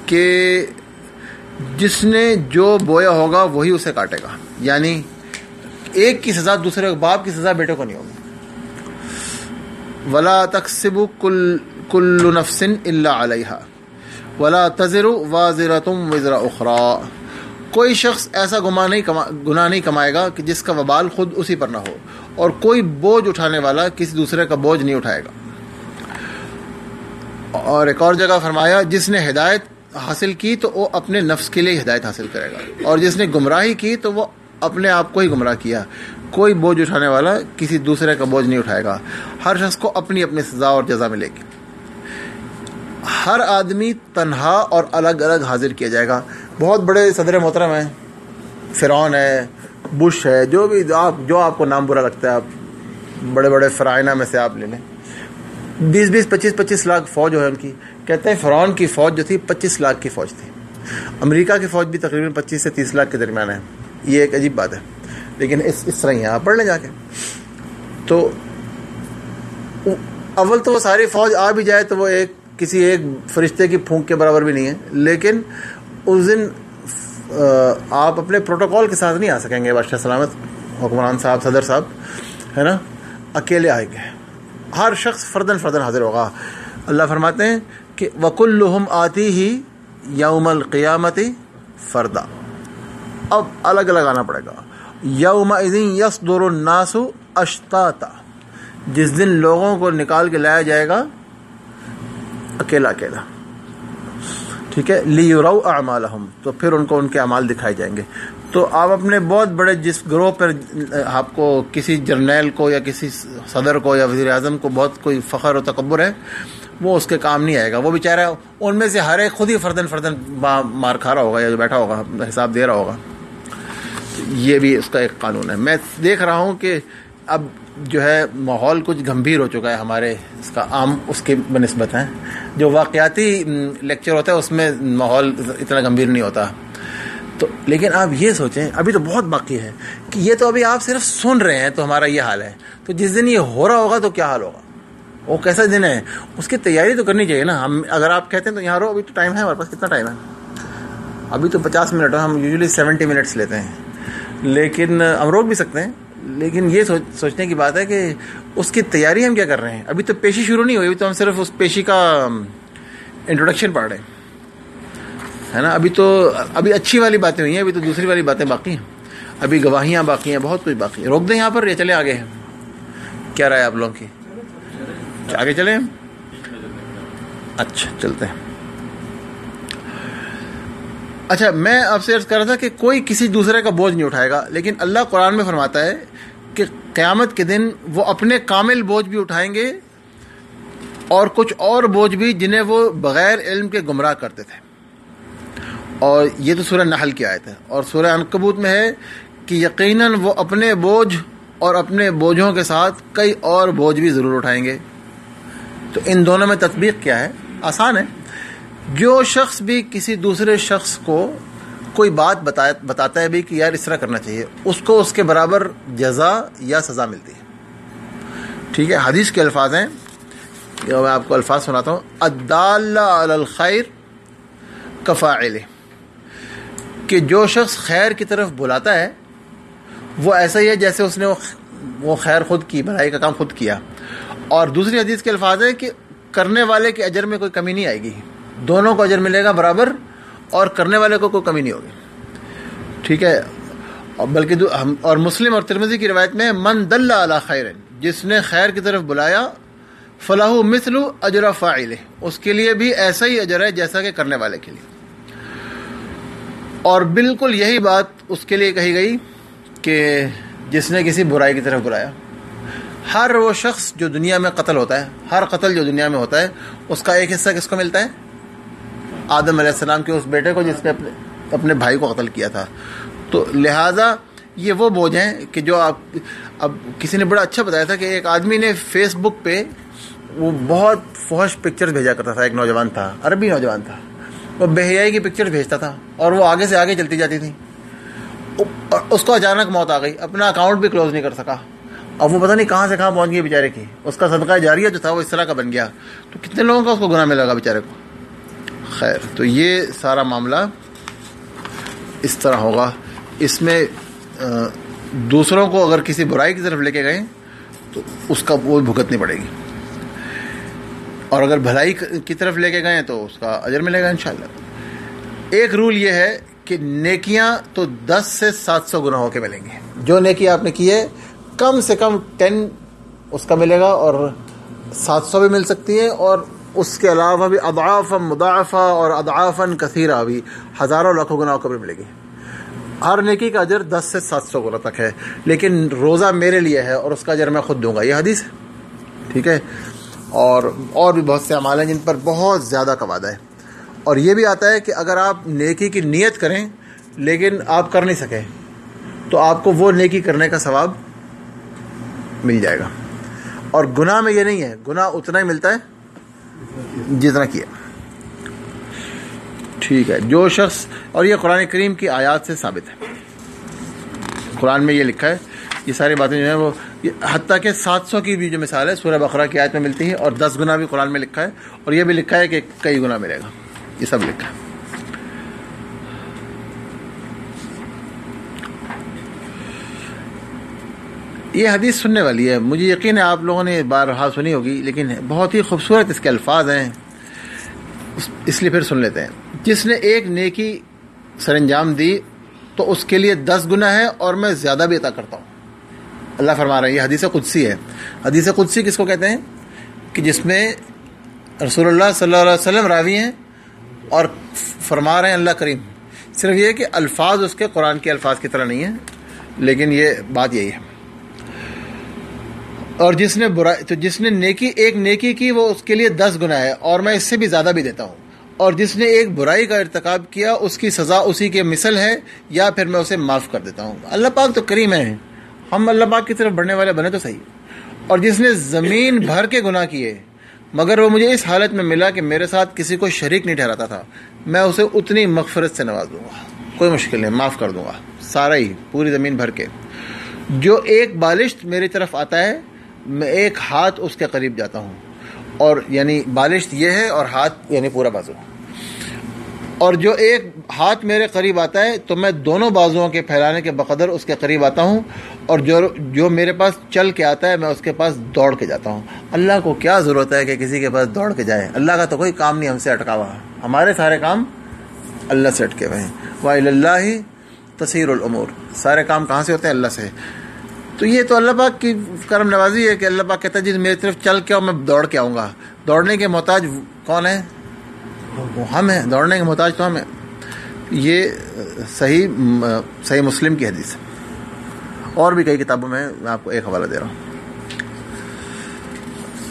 کہ جس نے جو بویا ہوگا وہی اسے کاٹے گا، یعنی ایک کی سزا دوسرے باپ کی سزا بیٹے کو نہیں ہوگی۔ ولا تکسب کل نفس الا علیہا ولا تزر وازرۃ وزر اخری، کوئی شخص ایسا گناہ نہیں کمائے گا کہ جس کا وبال خود اسی پر نہ ہو، اور کوئی بوجھ اٹھانے والا کسی دوسرے کا بوجھ نہیں اٹھائے گا۔ اور ایک اور جگہ فرمایا جس نے ہدایت حاصل کی تو وہ اپنے نفس کے لیے ہدایت حاصل کرے گا، اور جس نے گمراہی کی تو وہ اپنے آپ کو ہی گمراہ کیا۔ کوئی بوجھ اٹھانے والا کسی دوسرے کا بوجھ نہیں اٹھائے گا، ہر شخص کو اپنی اپنی سزا اور جزا ملے گی۔ ہر آدمی تنہا اور الگ الگ حاضر کیا جائے گا۔ بہت بڑے صدر محترم ہیں، فرعون ہے، بش ہے، جو بھی جو آپ کو نام برا لگتا ہے آپ بڑے بڑے فرعونہ میں سے آپ لے لیں، 20 25 لاکھ فوج ہے ان کی. کہتے ہیں فرعون کی فوج جو تھی 25 لاکھ کی فوج تھی. امریکہ کی فوج بھی تقریباً 25 سے 30 لاکھ کے درمیان ہے. یہ ایک عجیب بات ہے، لیکن اس طرح ہی ہے. آپ پڑھ لیں جا کے. تو اول تو وہ ساری فوج آ بھی جائے تو وہ کسی ایک فرشتے کی پھونک کے برابر بھی نہیں ہے. لیکن اس دن آپ اپنے پروٹوکول کے ساتھ نہیں آ سکیں گے. بادشاہ سلامت، حکمران صاحب، صدر صاحب ہے نا، اکیلے آئیں گے. ہر شخص فردن حاضر ہوگا. اللہ فرماتے ہیں کہ وَكُلُّهُمْ آتِيهِ يَوْمَ الْقِيَامَةِ فَرْدًا. اب الگ الگ آنا پڑے گا. يَوْمَئِذٍ يَصْدُرُ النَّاسُ أَشْتَاتًا. جس دن لوگوں کو نکال کے لایا جائے گا اکیلا. ٹھیک ہے. لِيُرَوْا أَعْمَالَهُمْ. تو پھر ان کو ان کے اعمال دکھائے جائیں گے. تو آپ اپنے بہت بڑے جس گروہ پر آپ کو کسی جرنیل کو یا کسی صدر کو یا وزیر اعظم کو بہت کوئی فخر و تکبر ہے، وہ اس کے کام نہیں آئے گا. وہ بیچارہ ان میں سے ہر ایک خود ہی فردن مار کھا رہا ہوگا یا جو بیٹھا ہوگا حساب دے رہا ہوگا. یہ بھی اس کا ایک قانون ہے. میں دیکھ رہا ہوں کہ اب جو ہے ماحول کچھ گمبھیر ہو چکا ہے ہمارے اس کا عام اس کے بنسبت ہیں. جو واقعاتی لیکچر ہوتا ہے اس میں ماحول اتنا گمبھیر نہیں ہوتا. تو لیکن آپ یہ سوچیں، ابھی تو بہت باقی ہے کہ یہ تو ابھی آپ صرف سن رہے ہیں تو ہمارا یہ حال ہے. تو جس دن یہ ہو رہا ہوگا تو کیا حال ہوگا، وہ کیسا دن ہے، اس کی تیاری تو کرنی چاہیے نا. ہم اگر آپ کہتے ہیں تو یہاں رہو، ابھی تو ٹائم ہے ہمارے پاس. کتنا ٹائم ہے؟ ابھی تو 50 منٹ ہے. ہم یوزلی 70 منٹس لیتے ہیں، لیکن ہم روک بھی سکتے ہیں. لیکن یہ سوچنے کی بات ہے کہ اس کی تیاری ہم کیا کر رہے ہیں. ابھی تو پیشی شروع نہیں ہوئی، ابھی تو ہم صرف اس پیشی کا انٹروڈکشن پڑھ رہے ہیں، ہے نا. ابھی اچھی والی باتیں ہوئی ہیں، ابھی تو دوسری والی باتیں باقی ہیں. ابھی گواہیاں باقی ہیں، بہت کچھ باقی ہے. روک دیں یہاں پر یا چلیں آگے؟ کیا رائے آپ لوگوں کی؟ آگے چلیں؟ اچھا چلتے ہیں. اچھا، میں آپ سے عرض کر رہا تھا کہ کوئی کسی دوسرے کا بوجھ نہیں اٹھائے گا، لیکن اللہ قرآن میں فرماتا ہے کہ قیامت کے دن وہ اپنے کامل بوجھ بھی اٹھائیں گے اور کچھ اور بوجھ بھی جنہیں وہ بغیر علم کے گمراہ کرتے تھے. اور یہ تو سورہ نحل کی آیت ہے. اور سورہ عنکبوت میں ہے کہ یقیناً وہ اپنے بوجھ اور اپنے بوجھوں کے ساتھ کئی اور بوجھ بھی ضرور اٹھائیں گے. تو ان دونوں میں تطبیق کیا ہے؟ آسان ہے. جو شخص بھی کسی دوسرے شخص کو کوئی بات بتاتا ہے بھی کہ یار اس طرح کرنا چاہیے، اس کو اس کے برابر جزا یا سزا ملتی ہے. ٹھیک ہے. حدیث کے الفاظ ہیں، میں آپ کو الفاظ سناتا ہوں. الدال علی الخیر کفاعلہ. کہ جو شخص خیر کی طرف بلاتا ہے وہ ایسا ہی ہے جیسے اس نے وہ خیر خود کی، بھلائی کا کام خود کیا. اور دوسری حدیث کے الفاظ ہے کہ کرنے والے کے اجر میں کوئی کمی نہیں آئے گی، دونوں کو اجر ملے گا برابر، اور کرنے والے کو کوئی کمی نہیں ہوگی. ٹھیک ہے. بلکہ اور مسلم اور ترمذی کی روایت میں من دل علی خیر، جس نے خیر کی طرف بلایا، فلاح مثل اجر فاعلہ، اس کے لیے بھی ایسا ہی اجر ہے جیسا کہ کرنے والے کے لیے. اور بالکل یہی بات اس کے لیے کہی گئی کہ جس نے کسی برائی کی طرف بلایا. ہر وہ شخص جو دنیا میں قتل ہوتا ہے، ہر قتل جو دنیا میں ہوتا ہے، اس کا ایک حصہ کس کو ملتا ہے؟ آدم علیہ السلام کے اس بیٹے کو جس نے اپنے بھائی کو قتل کیا تھا. تو لہٰذا یہ وہ بوجھ ہیں کہ جو اب کسی نے بڑا اچھا بتایا تھا کہ ایک آدمی نے فیس بک پہ وہ بہت فحش پکچر بھیجا کرتا تھا. ایک نوجوان تھا، عربی نوجوان تھا، وہ بے حیائی کی پکچر بھیجتا تھا اور وہ آگے سے آگے چلتی جاتی تھی. اس کو اچانک موت آ گئی، اپنا اکاؤنٹ بھی کلوز نہیں کر سکا. اب وہ پتہ نہیں کہاں سے کہاں پہنچ گئی بیچارے کی. اس کا صدقہ جاریہ جو تھا وہ اس طرح کا بن گیا. تو کتنے لوگوں کا اس کو گناہ ملے گا بیچارے کو. خیر، تو یہ سارا معاملہ اس طرح ہوگا. اس میں دوسروں کو اگر کسی برائی کی طرف لے کے گئے تو اس کا وہ بھگتنی پڑے گی، اور اگر بھلائی کی طرف لے کے گئے تو اس کا اجر ملے گا انشاءاللہ. ایک رول یہ ہے کہ نیکیاں تو 10 سے 700 گناہوں کے ملیں گے. جو نیکی آپ نے کی ہے کم سے کم 10 اس کا ملے گا، اور 700 بھی مل سکتی ہے، اور اس کے علاوہ بھی اضعافا مضاعفہ اور اضعافا کثیرہ بھی ہزاروں لاکھوں گناہوں کا بھی ملے گی. ہر نیکی کا اجر 10 سے 700 گنا تک ہے. لیکن روزہ میرے لیے ہے اور اس کا اجر میں خود دوں گا، یہ حدیث ہے. ٹھیک ہے. اور بھی بہت سے اعمال ہیں جن پر بہت زیادہ کا وعدہ ہے. اور یہ بھی آتا ہے کہ اگر آپ نیکی کی نیت کریں لیکن آپ کر نہیں سکے تو آپ کو وہ نیکی کرنے کا ثواب مل جائے گا. اور گناہ میں یہ نہیں ہے، گناہ اتنا ہی ملتا ہے جتنا کیا. ٹھیک ہے. جو شخص، اور یہ قرآن کریم کی آیات سے ثابت ہے، قرآن میں یہ لکھا ہے، یہ ساری باتیں جو ہیں وہ حتیٰ کہ 700 کی بھی جو مثال ہے سورہ بقرہ کی آیت میں ملتی ہے، اور 10 گنا بھی قرآن میں لکھا ہے، اور یہ بھی لکھا ہے کہ کئی گنا ملے گا. یہ سب لکھا ہے. یہ حدیث سننے والی ہے، مجھے یقین ہے آپ لوگوں نے بارہا سنی ہوگی، لیکن بہت ہی خوبصورت اس کے الفاظ ہیں، اس لیے پھر سن لیتے ہیں. جس نے ایک نیکی سر انجام دی تو اس کے لیے 10 گنا ہے، اور میں زیادہ بھی عطا کرتا ہوں. اللہ فرما رہے ہیں، یہ حدیث قدسی ہے. حدیث قدسی کس کو کہتے ہیں؟ کہ جس میں رسول اللہ صلی اللہ علیہ وسلم راوی ہیں اور فرما رہے ہیں اللہ کریم. صرف یہ کہ الفاظ اس کے قرآن کے الفاظ کی طرح نہیں ہیں، لیکن یہ بات یہی ہے. اور جس نے ایک نیکی کی وہ اس کے لیے 10 گنا ہے، اور میں اس سے بھی زیادہ بھی دیتا ہوں. اور جس نے ایک برائی کا ارتکاب کیا اس کی سزا اسی کے مثل ہے، یا پھر میں اسے معاف کر دیتا ہوں. اللہ پاک تو کریم ہے، ہم اللہ پاک کی طرف بڑھنے والے بنے تو صحیح. اور جس نے زمین بھر کے گناہ کیے مگر وہ مجھے اس حالت میں ملا کہ میرے ساتھ کسی کو شریک نہیں ٹھہراتا تھا، میں اسے اتنی مغفرت سے نواز دوں گا، کوئی مشکل نہیں، معاف کر دوں گا سارا ہی، پوری زمین بھر کے. جو ایک بالشت میری طرف آتا ہے میں ایک ہاتھ اس کے قریب جاتا ہوں، اور یعنی بالشت یہ ہے اور ہاتھ یعنی پورا بازو. اور جو ایک ہاتھ میرے قریب آتا ہے تو میں دونوں بازوؤں کے پھیلانے کے بقدر اس کے قریب آتا ہوں، اور جو میرے پاس چل کے آتا ہے میں اس کے پاس دوڑ کے جاتا ہوں. اللہ کو کیا ضرورت ہے کہ کسی کے پاس دوڑ کے جائے؟ اللہ کا تو کوئی کام نہیں ہم سے اٹکا ہوا، ہمارے سارے کام اللہ سے اٹکے ہوئے ہیں. وَإِلَى اللَّهِ تَسِيرُ الْأُمُورُ، سارے کام کہاں سے ہوتے ہیں؟ اللہ سے. تو یہ تو اللہ پاک کی کرم نوازی ہے کہ اللہ پاک کہتا ہے جی میری طرف چل کے اور میں دوڑ کے آؤں گا. دوڑنے کے محتاج کون ہے؟ وہ ہم ہیں، دوڑنے کے محتاج تو ہم ہیں. یہ صحیح مسلم کی حدیث ہے، اور بھی کئی کتابوں میں آپ کو ایک حوالہ دے رہا ہوں.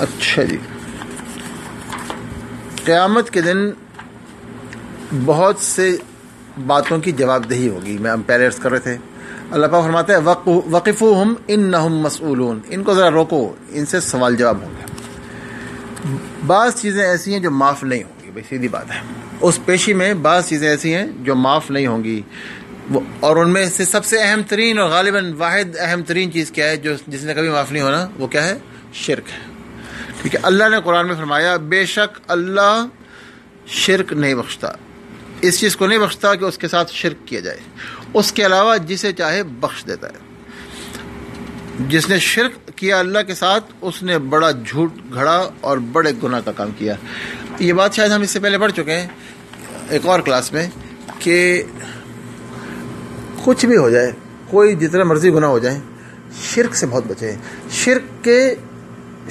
اچھا جی، قیامت کے دن بہت سے باتوں کی جواب دہی ہوگی. ہم پہلے عرض کر رہے تھے، اللہ پاک فرماتے ہیں وقفوہم انہم مسئولون، ان کو ذرا روکو، ان سے سوال جواب ہوں گے. بعض چیزیں ایسی ہیں جو معاف نہیں ہوں گی، بھائی سیدھی بات ہے. اس پیشی میں بعض چیزیں ایسی ہیں جو معاف نہیں ہوں گی، اور ان میں سے سب سے اہم ترین اور غالباً واحد اہم ترین چیز کیا ہے جس نے کبھی معاف نہیں ہونا؟ وہ کیا ہے؟ شرک ہے. ٹھیک ہے. اللہ نے قرآن میں فرمایا بے شک اللہ شرک نہیں بخشتا، اس چیز کو نہیں بخشتا کہ اس کے ساتھ شرک کیا جائے، اس کے علاوہ جسے چاہے بخش دیتا ہے. جس نے شرک کیا اللہ کے ساتھ اس نے بڑا جھوٹ گھڑا اور بڑے گناہ کا کام کیا. یہ بات شاید ہم اس سے پہلے پڑھ چکے ہیں ایک اور کلاس میں، کہ کچھ بھی ہو جائے، کوئی جتنا مرضی گناہ ہو جائے، شرک سے بہت بچیں. شرک کے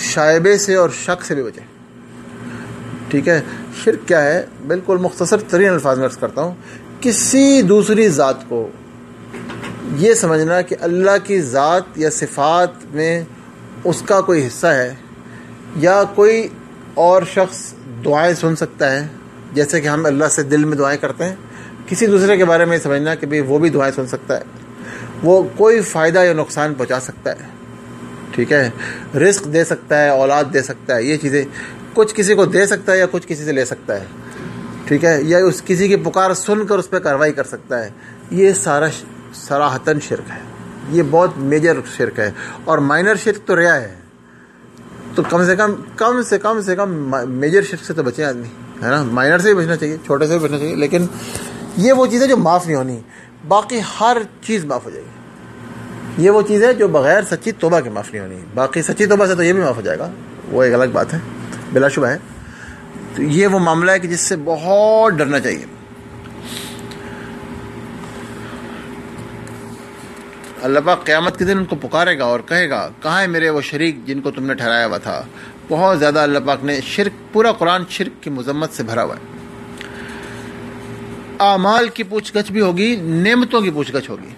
شائبے سے اور شک سے بھی بچیں. ٹھیک ہے. شرک کیا ہے؟ بالکل مختصر ترین الفاظ میں عرض کرتا ہوں، کسی دوسری ذات کو یہ سمجھنا کہ اللہ کی ذات یا صفات میں اس کا کوئی حصہ ہے، یا کوئی اور شخص دعائیں سن سکتا ہے جیسے کہ ہم اللہ سے دل میں دعائیں کرتے ہیں. کسی دوسرے کے بارے میں سمجھنا کہ وہ بھی دعائیں سن سکتا ہے، وہ کوئی فائدہ یا نقصان پہنچا سکتا ہے. ٹھیک ہے. رزق دے سکتا ہے، اولاد دے سکتا ہے، یہ چیزیں کچھ کسی کو دے سکتا ہے یا کچھ کسی سے لے سکتا ہے. ٹھیک ہے. یا اس کسی کی پکار سن کر اس پہ کارروائی کر سکتا ہے. یہ سارا صراحتاً شرک ہے. یہ بہت میجر شرک ہے. اور مائنر شرک تو ریا ہے، تو کم سے کم میجر شرک سے تو بچیں آدمی، ہے نا. مائنر سے بھی بچنا چاہیے، چھوٹے سے بھی بچنا چاہیے، لیکن یہ وہ چیزیں جو معاف نہیں ہونی، باقی ہر چیز معاف ہو جائے گی. یہ وہ چیز ہے جو بغیر سچی توبہ کے معاف نہیں ہونی. باقی سچی توبہ سے تو یہ بھی معاف ہو جائے گا، وہ ایک الگ بات ہے، بلا شبہ ہے. تو یہ وہ معاملہ ہے کہ جس سے بہت ڈرنا چاہیے. اللہ پاک قیامت کے دن ان کو پکارے گا اور کہے گا کہاں ہے میرے وہ شریک جن کو تم نے ٹھہرایا ہوا تھا. بہت زیادہ اللہ پاک نے شرک، پورا قرآن شرک کی مذمت سے بھرا ہوا ہے. اعمال کی پوچھ گچھ بھی ہوگی، نعمتوں کی پوچھ گچھ ہوگی.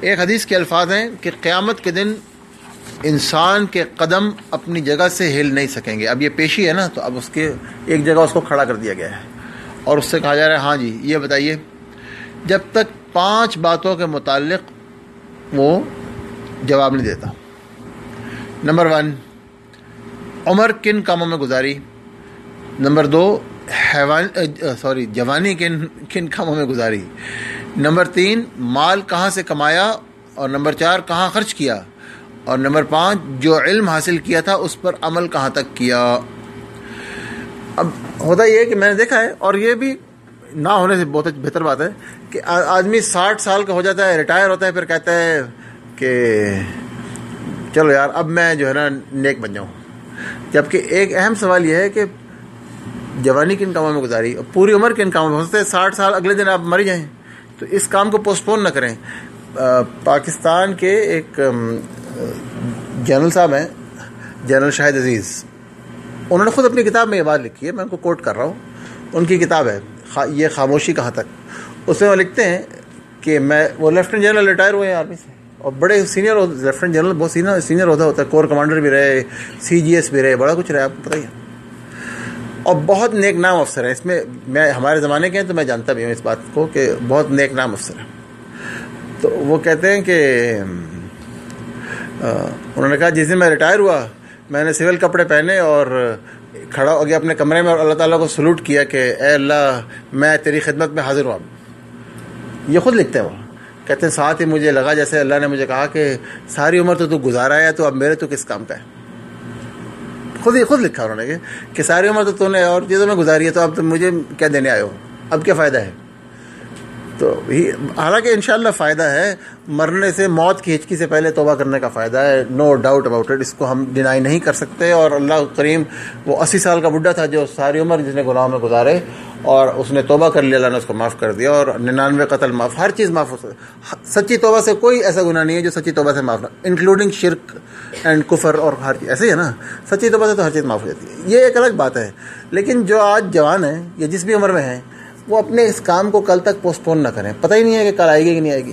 ایک حدیث کے الفاظ ہیں کہ قیامت کے دن انسان کے قدم اپنی جگہ سے ہل نہیں سکیں گے. اب یہ پیشی ہے نا، تو اب اس کے ایک جگہ اس کو کھڑا کر دیا گیا ہے اور اس سے کہا جا رہا ہے ہاں جی یہ بتائیے. جب تک 5 باتوں کے متعلق وہ جواب نہیں دیتا. نمبر 1، عمر کن کاموں میں گزاری، نمبر 2 جوانی کن کاموں میں گزاری، نمبر 3 مال کہاں سے کمایا، اور نمبر 4 کہاں خرچ کیا، اور نمبر 5 جو علم حاصل کیا تھا اس پر عمل کہاں تک کیا۔ اب ہوتا یہ ہے کہ میں نے دیکھا ہے، اور یہ بھی نہ ہونے سے بہت بہتر بات ہے کہ آدمی 60 سال کا ہو جاتا ہے، ریٹائر ہوتا ہے، پھر کہتا ہے کہ چلو یار اب میں جو ہے نا نیک بن جاؤں، جبکہ ایک اہم سوال یہ ہے کہ جوانی کن کاموں میں گزاری اور پوری عمر کن کاموں میں۔ ہو سکتا ہے 60 سال اگلے دن آپ مر جائیں، تو اس کام کو پوسٹ پون نہ کریں۔ پاکستان کے ایک جنرل صاحب ہیں، جنرل شاہد عزیز، انہوں نے خود اپنی کتاب میں یہ بات لکھی ہے، میں ان کو کوٹ کر رہا ہوں، ان کی کتاب ہے یہ خاموشی کہاں تک۔ اس میں وہ لکھتے ہیں کہ وہ لیفٹنٹ جنرل ریٹائر ہوئے ہیں آرمی سے، اور بڑے سینئر لیفٹنٹ جنرل بہت سینئر ہوتا ہے، کور کمانڈر بھی رہے، CGS بھی رہے، بڑا کچھ رہے، آپ کو پتہ ہی ہے، اور بہت نیک نام افسر ہیں۔ اس میں ہمارے زمانے کے ہیں تو میں جانتا بھی ہوں اس بات کو کہ بہت نیک نام افسر ہیں۔ تو وہ کہتے ہیں کہ انہوں نے کہا جس دن میں ریٹائر ہوا میں نے سول کپڑے پہنے اور کھڑا ہو گیا اپنے کمرے میں اور اللہ تعالیٰ کو سلوٹ کیا کہ اے اللہ میں تیری خدمت میں حاضر ہوں۔ یہ خود لکھتے ہیں، وہ کہتے ہیں ساتھ ہی مجھے لگا جیسے اللہ نے مجھے کہا کہ ساری عمر تو گزارا ہے، تو اب میرے تو کس کام کا ہے۔ خود لکھا انہوں نے کہ ساری عمر تو نے اور چیزوں میں گزاری ہے، تو اب تم مجھے کیا دینے آئے ہو، اب کیا فائدہ ہے۔ تو حالانکہ انشاءاللہ فائدہ ہے، مرنے سے، موت کی ہچکی سے پہلے توبہ کرنے کا فائدہ ہے، نو ڈاؤٹ اباؤٹ اٹ، اس کو ہم ڈینائی نہیں کر سکتے۔ اور اللہ کریم وہ 80 سال کا بڈھا تھا جو ساری عمر جس نے گناہوں میں گزارے اور اس نے توبہ کر لیا، اللہ نے اس کو معاف کر دیا، اور 99 قتل معاف، ہر چیز معاف ہو سکتی۔ سچی توبہ سے کوئی ایسا گناہ نہیں ہے جو سچی توبہ سے معاف نہ، انکلوڈنگ شرک اینڈ کفر، اور ہر چیز ایسے ہی ہے نا، سچی توبہ سے تو ہر چیز معاف ہو جاتی ہے، یہ ایک الگ بات ہے۔ لیکن جو آج جوان ہیں یا جس بھی عمر میں ہیں، وہ اپنے اس کام کو کل تک پوسٹ پون نہ کریں، پتہ ہی نہیں ہے کہ کل آئے گی کہ نہیں آئے گی۔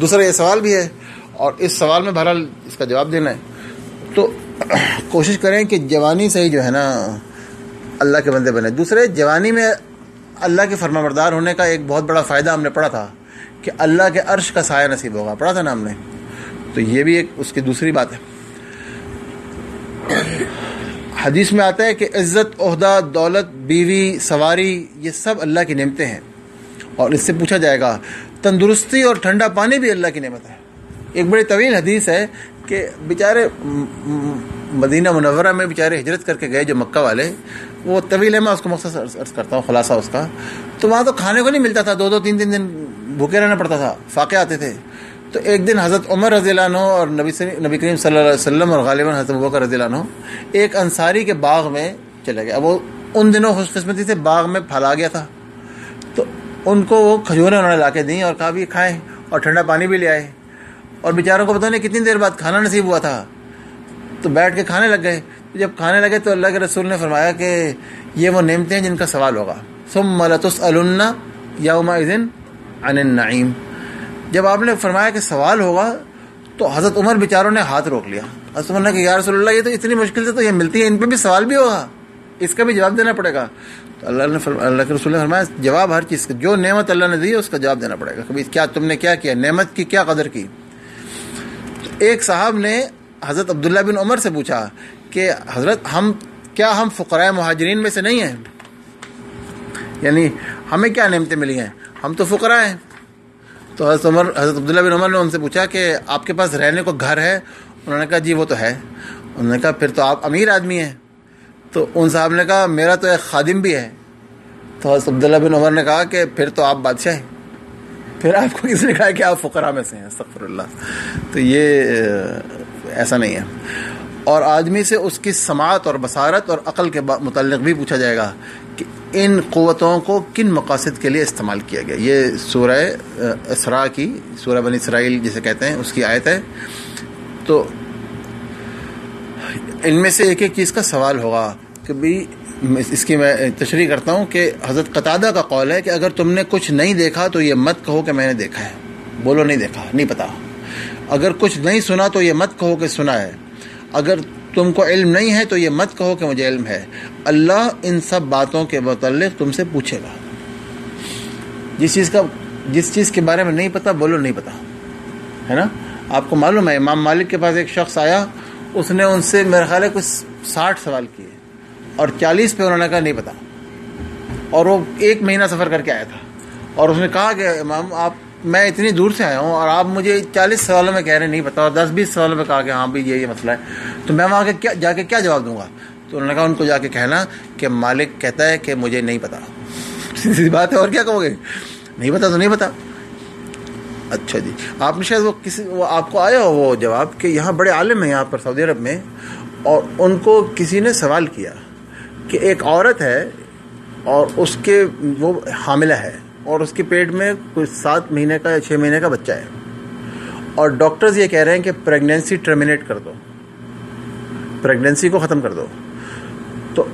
دوسرا یہ سوال بھی ہے، اور اس سوال میں بہرحال اس کا جواب دینا ہے، تو کوشش کریں کہ جوانی سے ہی جو ہے نا اللہ کے بندے بنے۔ دوسرے، جوانی میں اللہ کے فرما بردار ہونے کا ایک بہت بڑا فائدہ ہم نے پڑھا تھا کہ اللہ کے عرش کا سایہ نصیب ہوگا، پڑھا تھا نا ہم نے، تو یہ بھی ایک اس کی دوسری بات ہے۔ حدیث میں آتا ہے کہ عزت، عہدہ، دولت، بیوی، سواری، یہ سب اللہ کی نعمتیں ہیں، اور اس سے پوچھا جائے گا۔ تندرستی اور ٹھنڈا پانی بھی اللہ کی نعمت ہے۔ ایک بڑی طویل حدیث ہے کہ بیچارے مدینہ منورہ میں بیچارے ہجرت کر کے گئے جو مکہ والے، وہ طویل ہے، میں اس کو مختصر عرض کرتا ہوں خلاصہ اس کا۔ تو وہاں تو کھانے کو نہیں ملتا تھا، 2-2 3-3 دن بھوکے رہنا پڑتا تھا، فاقے آتے تھے۔ تو ایک دن حضرت عمر رضی اللہ عنہ اور نبی کریم صلی اللہ علیہ وسلم اور غالباً حضرت ابوبکر رضی اللہ عنہ ایک انصاری کے باغ میں چلے گئے۔ اب وہ ان دنوں خوش قسمتی سے باغ میں پھل آ گیا تھا، تو ان کو وہ کھجوریں انہوں نے لا کے دیں اور کہا بھی کھائیں، اور ٹھنڈا پانی بھی لے آئے، اور بیچاروں کو پتہ نہیں کتنی دیر بعد کھانا نصیب ہوا تھا، تو بیٹھ کے کھانے لگ گئے۔ جب کھانے لگے تو اللہ کے رسول نے فرمایا کہ یہ وہ نعمتیں ہیں جن کا سوال ہوگا، ثم لتسألن یومئذ عن النعیم۔ جب آپ نے فرمایا کہ سوال ہوگا تو حضرت عمر بیچاروں نے ہاتھ روک لیا۔ حضرت عمر نے کہ یا رسول اللہ یہ تو اتنی مشکل سے تو یہ ملتی ہے، ان پہ بھی سوال بھی ہوگا، اس کا بھی جواب دینا پڑے گا۔ تو اللہ کے رسول نے فرمایا جواب ہر چیز کا، جو نعمت اللہ نے دی ہے اس کا جواب دینا پڑے گا، کبھی کیا تم نے کیا کیا، نعمت کی کیا قدر کی۔ تو ایک صاحب نے حضرت عبداللہ بن عمر سے پوچھا کہ حضرت ہم فقراء مہاجرین میں سے نہیں ہیں، یعنی ہمیں کیا نعمتیں ملی ہیں، ہم تو فقراء ہیں۔ تو حضرت عبداللہ بن عمر نے ان سے پوچھا کہ آپ کے پاس رہنے کو گھر ہے؟ انہوں نے کہا جی وہ تو ہے۔ انہوں نے کہا پھر تو آپ امیر آدمی ہیں۔ تو ان صاحب نے کہا میرا تو ایک خادم بھی ہے۔ تو حضرت عبداللہ بن عمر نے کہا کہ پھر تو آپ بادشاہ ہیں، پھر آپ کو کس نے کہا کہ آپ فقراء میں سے ہیں؟ استغفر اللہ۔ تو یہ ایسا نہیں ہے۔ اور آدمی سے اس کی سماعت اور بصارت اور عقل کے متعلق بھی پوچھا جائے گا کہ ان قوتوں کو کن مقاصد کے لیے استعمال کیا گیا۔ یہ سورہ اسراء کی، سورہ بنی اسرائیل جسے کہتے ہیں، اس کی آیت ہے۔ تو ان میں سے ایک ایک چیز کا سوال ہوگا کہ بھی اس کی میں تشریح کرتا ہوں کہ حضرت قتادہ کا قول ہے کہ اگر تم نے کچھ نہیں دیکھا تو یہ مت کہو کہ میں نے دیکھا ہے، بولو نہیں دیکھا، نہیں پتا۔ اگر کچھ نہیں سنا تو یہ مت کہو کہ سنا ہے، اگر تم کو علم نہیں ہے تو یہ مت کہو کہ مجھے علم ہے۔ اللہ ان سب باتوں کے متعلق تم سے پوچھے گا۔ جس چیز کے بارے میں نہیں پتا بولو نہیں پتا، ہے نا۔ آپ کو معلوم ہے امام مالک کے پاس ایک شخص آیا اس نے ان سے میرا خیال ہے کچھ 60 سوال کیے اور 40 پہ انہوں نے کہا نہیں پتا. اور وہ 1 مہینہ سفر کر کے آیا تھا اور اس نے کہا کہ امام میں اتنی دور سے آیا ہوں اور آپ مجھے 40 سوالوں میں کہہ رہے ہیں نہیں پتا اور 10-20 سوالوں میں کہا کہ ہاں بھائی یہ مسئلہ ہے, تو میں وہاں کے جا کے کیا جواب دوں گا؟ تو انہوں نے کہا ان کو جا کے کہنا کہ مالک کہتا ہے کہ مجھے نہیں پتا. سیدھی بات ہے, اور کیا کہو گے؟ نہیں پتا تو نہیں پتا. اچھا جی, آپ نے شاید وہ آپ کو آیا ہو وہ جواب کہ یہاں بڑے عالم ہیں یہاں پر سعودی عرب میں, اور ان کو کسی نے سوال کیا کہ ایک عورت ہے اور اس کے وہ حاملہ ہے اور اس کے پیٹ میں کچھ 7 مہینے کا یا 6 مہینے کا بچہ ہے, اور ڈاکٹرز یہ کہہ رہے ہیں کہ پریگنینسی ٹرمینیٹ کر دو, پریگنینسی کو ختم کر دو. تو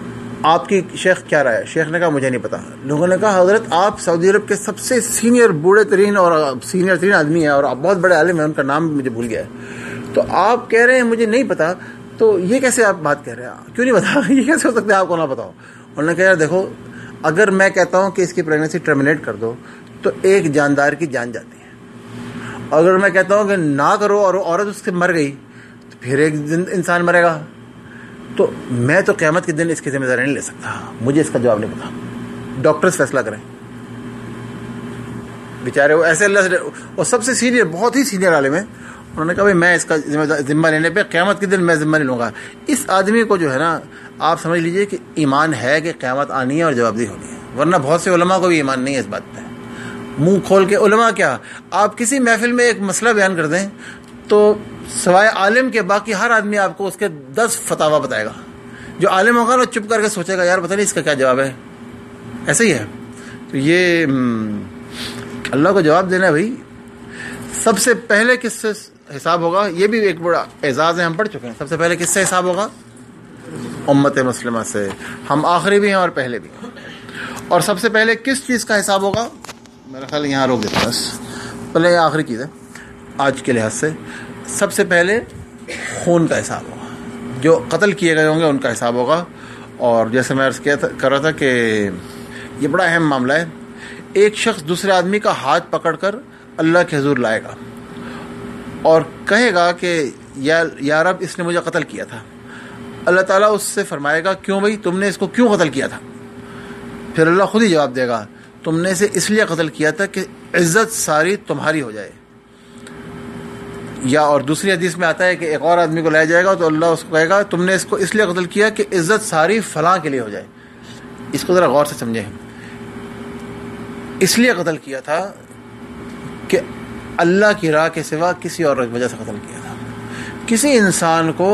آپ کی شیخ کیا رائے ہے؟ شیخ نے کہا مجھے نہیں پتا. لوگوں نے کہا حضرت آپ سعودی عرب کے سب سے سینئر بوڑھے ترین اور سینئر ترین آدمی ہیں اور آپ بہت بڑے عالم ہیں, ان کا نام مجھے بھول گیا ہے, تو آپ کہہ رہے ہیں مجھے نہیں پتا, تو یہ کیسے آپ بات کہہ رہے ہیں؟ کیوں نہیں پتا؟ یہ کیسے ہو سکتا ہے آپ کو نہ پتا ہو؟ انہوں نے کہا یار دیکھو, اگر میں کہتا ہوں کہ اس کی پریگنینسی ٹرمینیٹ کر دو تو ایک جاندار کی جان جاتی ہے, اور اگر میں کہتا ہوں کہ نہ کرو اور عورت اس سے مر گئی تو پھر ایک انسان مرے گا. تو میں تو قیامت کے دن اس کی ذمہ داری نہیں لے سکتا, مجھے اس کا جواب نہیں پتا, ڈاکٹرز فیصلہ کریں. بیچارے وہ ایسے اللہ سے, وہ سب سے سینئر, بہت ہی سینئر عالم ہیں, انہوں نے کہا بھائی میں اس کا ذمہ لینے پہ قیامت کے دن میں ذمہ نہیں لوں گا. اس آدمی کو جو ہے نا آپ سمجھ لیجئے کہ ایمان ہے کہ قیامت آنی ہے اور جواب دہی ہونی ہے, ورنہ بہت سے علماء کو بھی ایمان نہیں ہے اس بات پہ. منہ کھول کے علماء کیا, آپ کسی محفل میں ایک مسئلہ بیان کر دیں تو سوائے عالم کے باقی ہر آدمی آپ کو اس کے 10 فتاوا بتائے گا. جو عالم ہوگا نا چپ کر کے سوچے گا یار پتہ نہیں اس کا کیا جواب ہے. ایسا ہی ہے. تو یہ اللہ کو جواب دینا ہے بھائی. سب سے پہلے کس سے حساب ہوگا؟ یہ بھی ایک بڑا اعزاز ہے, ہم پڑھ چکے ہیں. سب سے پہلے کس سے حساب ہوگا؟ امت مسلمہ سے. ہم آخری بھی ہیں اور پہلے بھی ہیں. اور سب سے پہلے کس چیز کا حساب ہوگا؟ میرا خیال یہاں روک دیتا ہوں بس, پہلے یہ آخری چیز ہے آج کے لحاظ سے. سب سے پہلے خون کا حساب ہوگا, جو قتل کیے گئے ہوں گے ان کا حساب ہوگا. اور جیسے میں عرض کر رہا تھا کہ یہ بڑا اہم معاملہ ہے. ایک شخص دوسرے آدمی کا ہاتھ پکڑ کر اللہ کے حضور لائے گا اور کہے گا کہ یا رب اس نے مجھے قتل کیا تھا. اللہ تعالیٰ اس سے فرمائے گا کیوں بھائی, تم نے اس کو کیوں قتل کیا تھا؟ پھر اللہ خود ہی جواب دے گا تم نے اسے اس لیے قتل کیا تھا کہ عزت ساری تمہاری ہو جائے. یا اور دوسری حدیث میں آتا ہے کہ ایک اور آدمی کو لایا جائے گا تو اللہ اس کو کہے گا تم نے اس کو اس لیے قتل کیا کہ عزت ساری فلاں کے لیے ہو جائے. اس کو ذرا غور سے سمجھیں. اس لیے قتل کیا تھا کہ اللہ کی راہ کے سوا کسی اور وجہ سے قتل کیا تھا. کسی انسان کو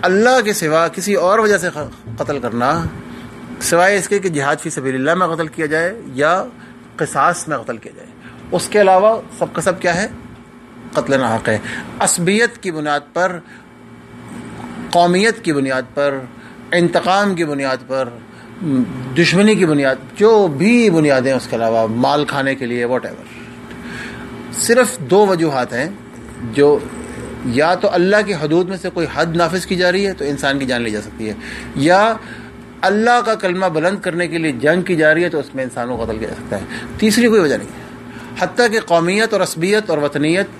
اللہ کے سوا کسی اور وجہ سے قتل کرنا, سوائے اس کے کہ جہاد فی سبیل اللہ میں قتل کیا جائے یا قصاص میں قتل کیا جائے, اس کے علاوہ سب کا سب کیا ہے؟ قتل ناحق ہے. عصبیت کی بنیاد پر, قومیت کی بنیاد پر, انتقام کی بنیاد پر, دشمنی کی بنیاد, جو بھی بنیادیں اس کے علاوہ, مال کھانے کے لیے واٹ ایور. صرف 2 وجوہات ہیں جو یا تو اللہ کی حدود میں سے کوئی حد نافذ کی جا رہی ہے تو انسان کی جان لی جا سکتی ہے, یا اللہ کا کلمہ بلند کرنے کے لیے جنگ کی جا رہی ہے تو اس میں انسانوں کو قتل کیا جا سکتا ہے. تیسری کوئی وجہ نہیں ہے. حتیٰ کہ قومیت اور عصبیت اور وطنیت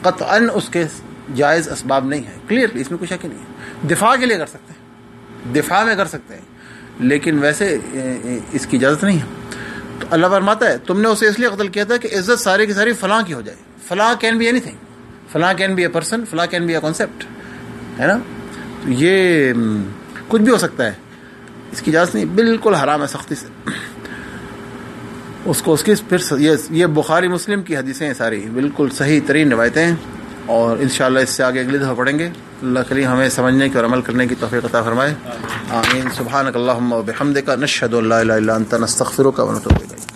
قطعاً اس کے جائز اسباب نہیں ہیں, کلیئرلی اس میں کوئی شک نہیں ہے. دفاع کے لیے کر سکتے ہیں, دفاع میں کر سکتے ہیں, لیکن ویسے اس کی اجازت نہیں ہے. تو اللہ فرماتا ہے تم نے اسے اس لیے قتل کیا تھا کہ عزت ساری کی ساری فلاں کی ہو جائے. فلاں کین بی اینی تھنگ, فلاں کین بی اے پرسن, فلاں کین بی اے کانسیپٹ, ہے نا. تو یہ کچھ بھی ہو سکتا ہے, اس کی اجازت نہیں, بالکل حرام ہے سختی سے. اس کو اس کی پھر یہ بخاری مسلم کی حدیثیں ہیں ساری, بالکل صحیح ترین روایتیں ہیں, اور انشاءاللہ اس سے آگے اگلی دفعہ پڑھیں گے. اللہ کریم ہمیں سمجھنے کی اور عمل کرنے کی توفیق عطا فرمائے. آمین. سبحانک اللہم و بحمدک, نشہد ان لا الہ الا انت, نستغفرک و نتوب الیک.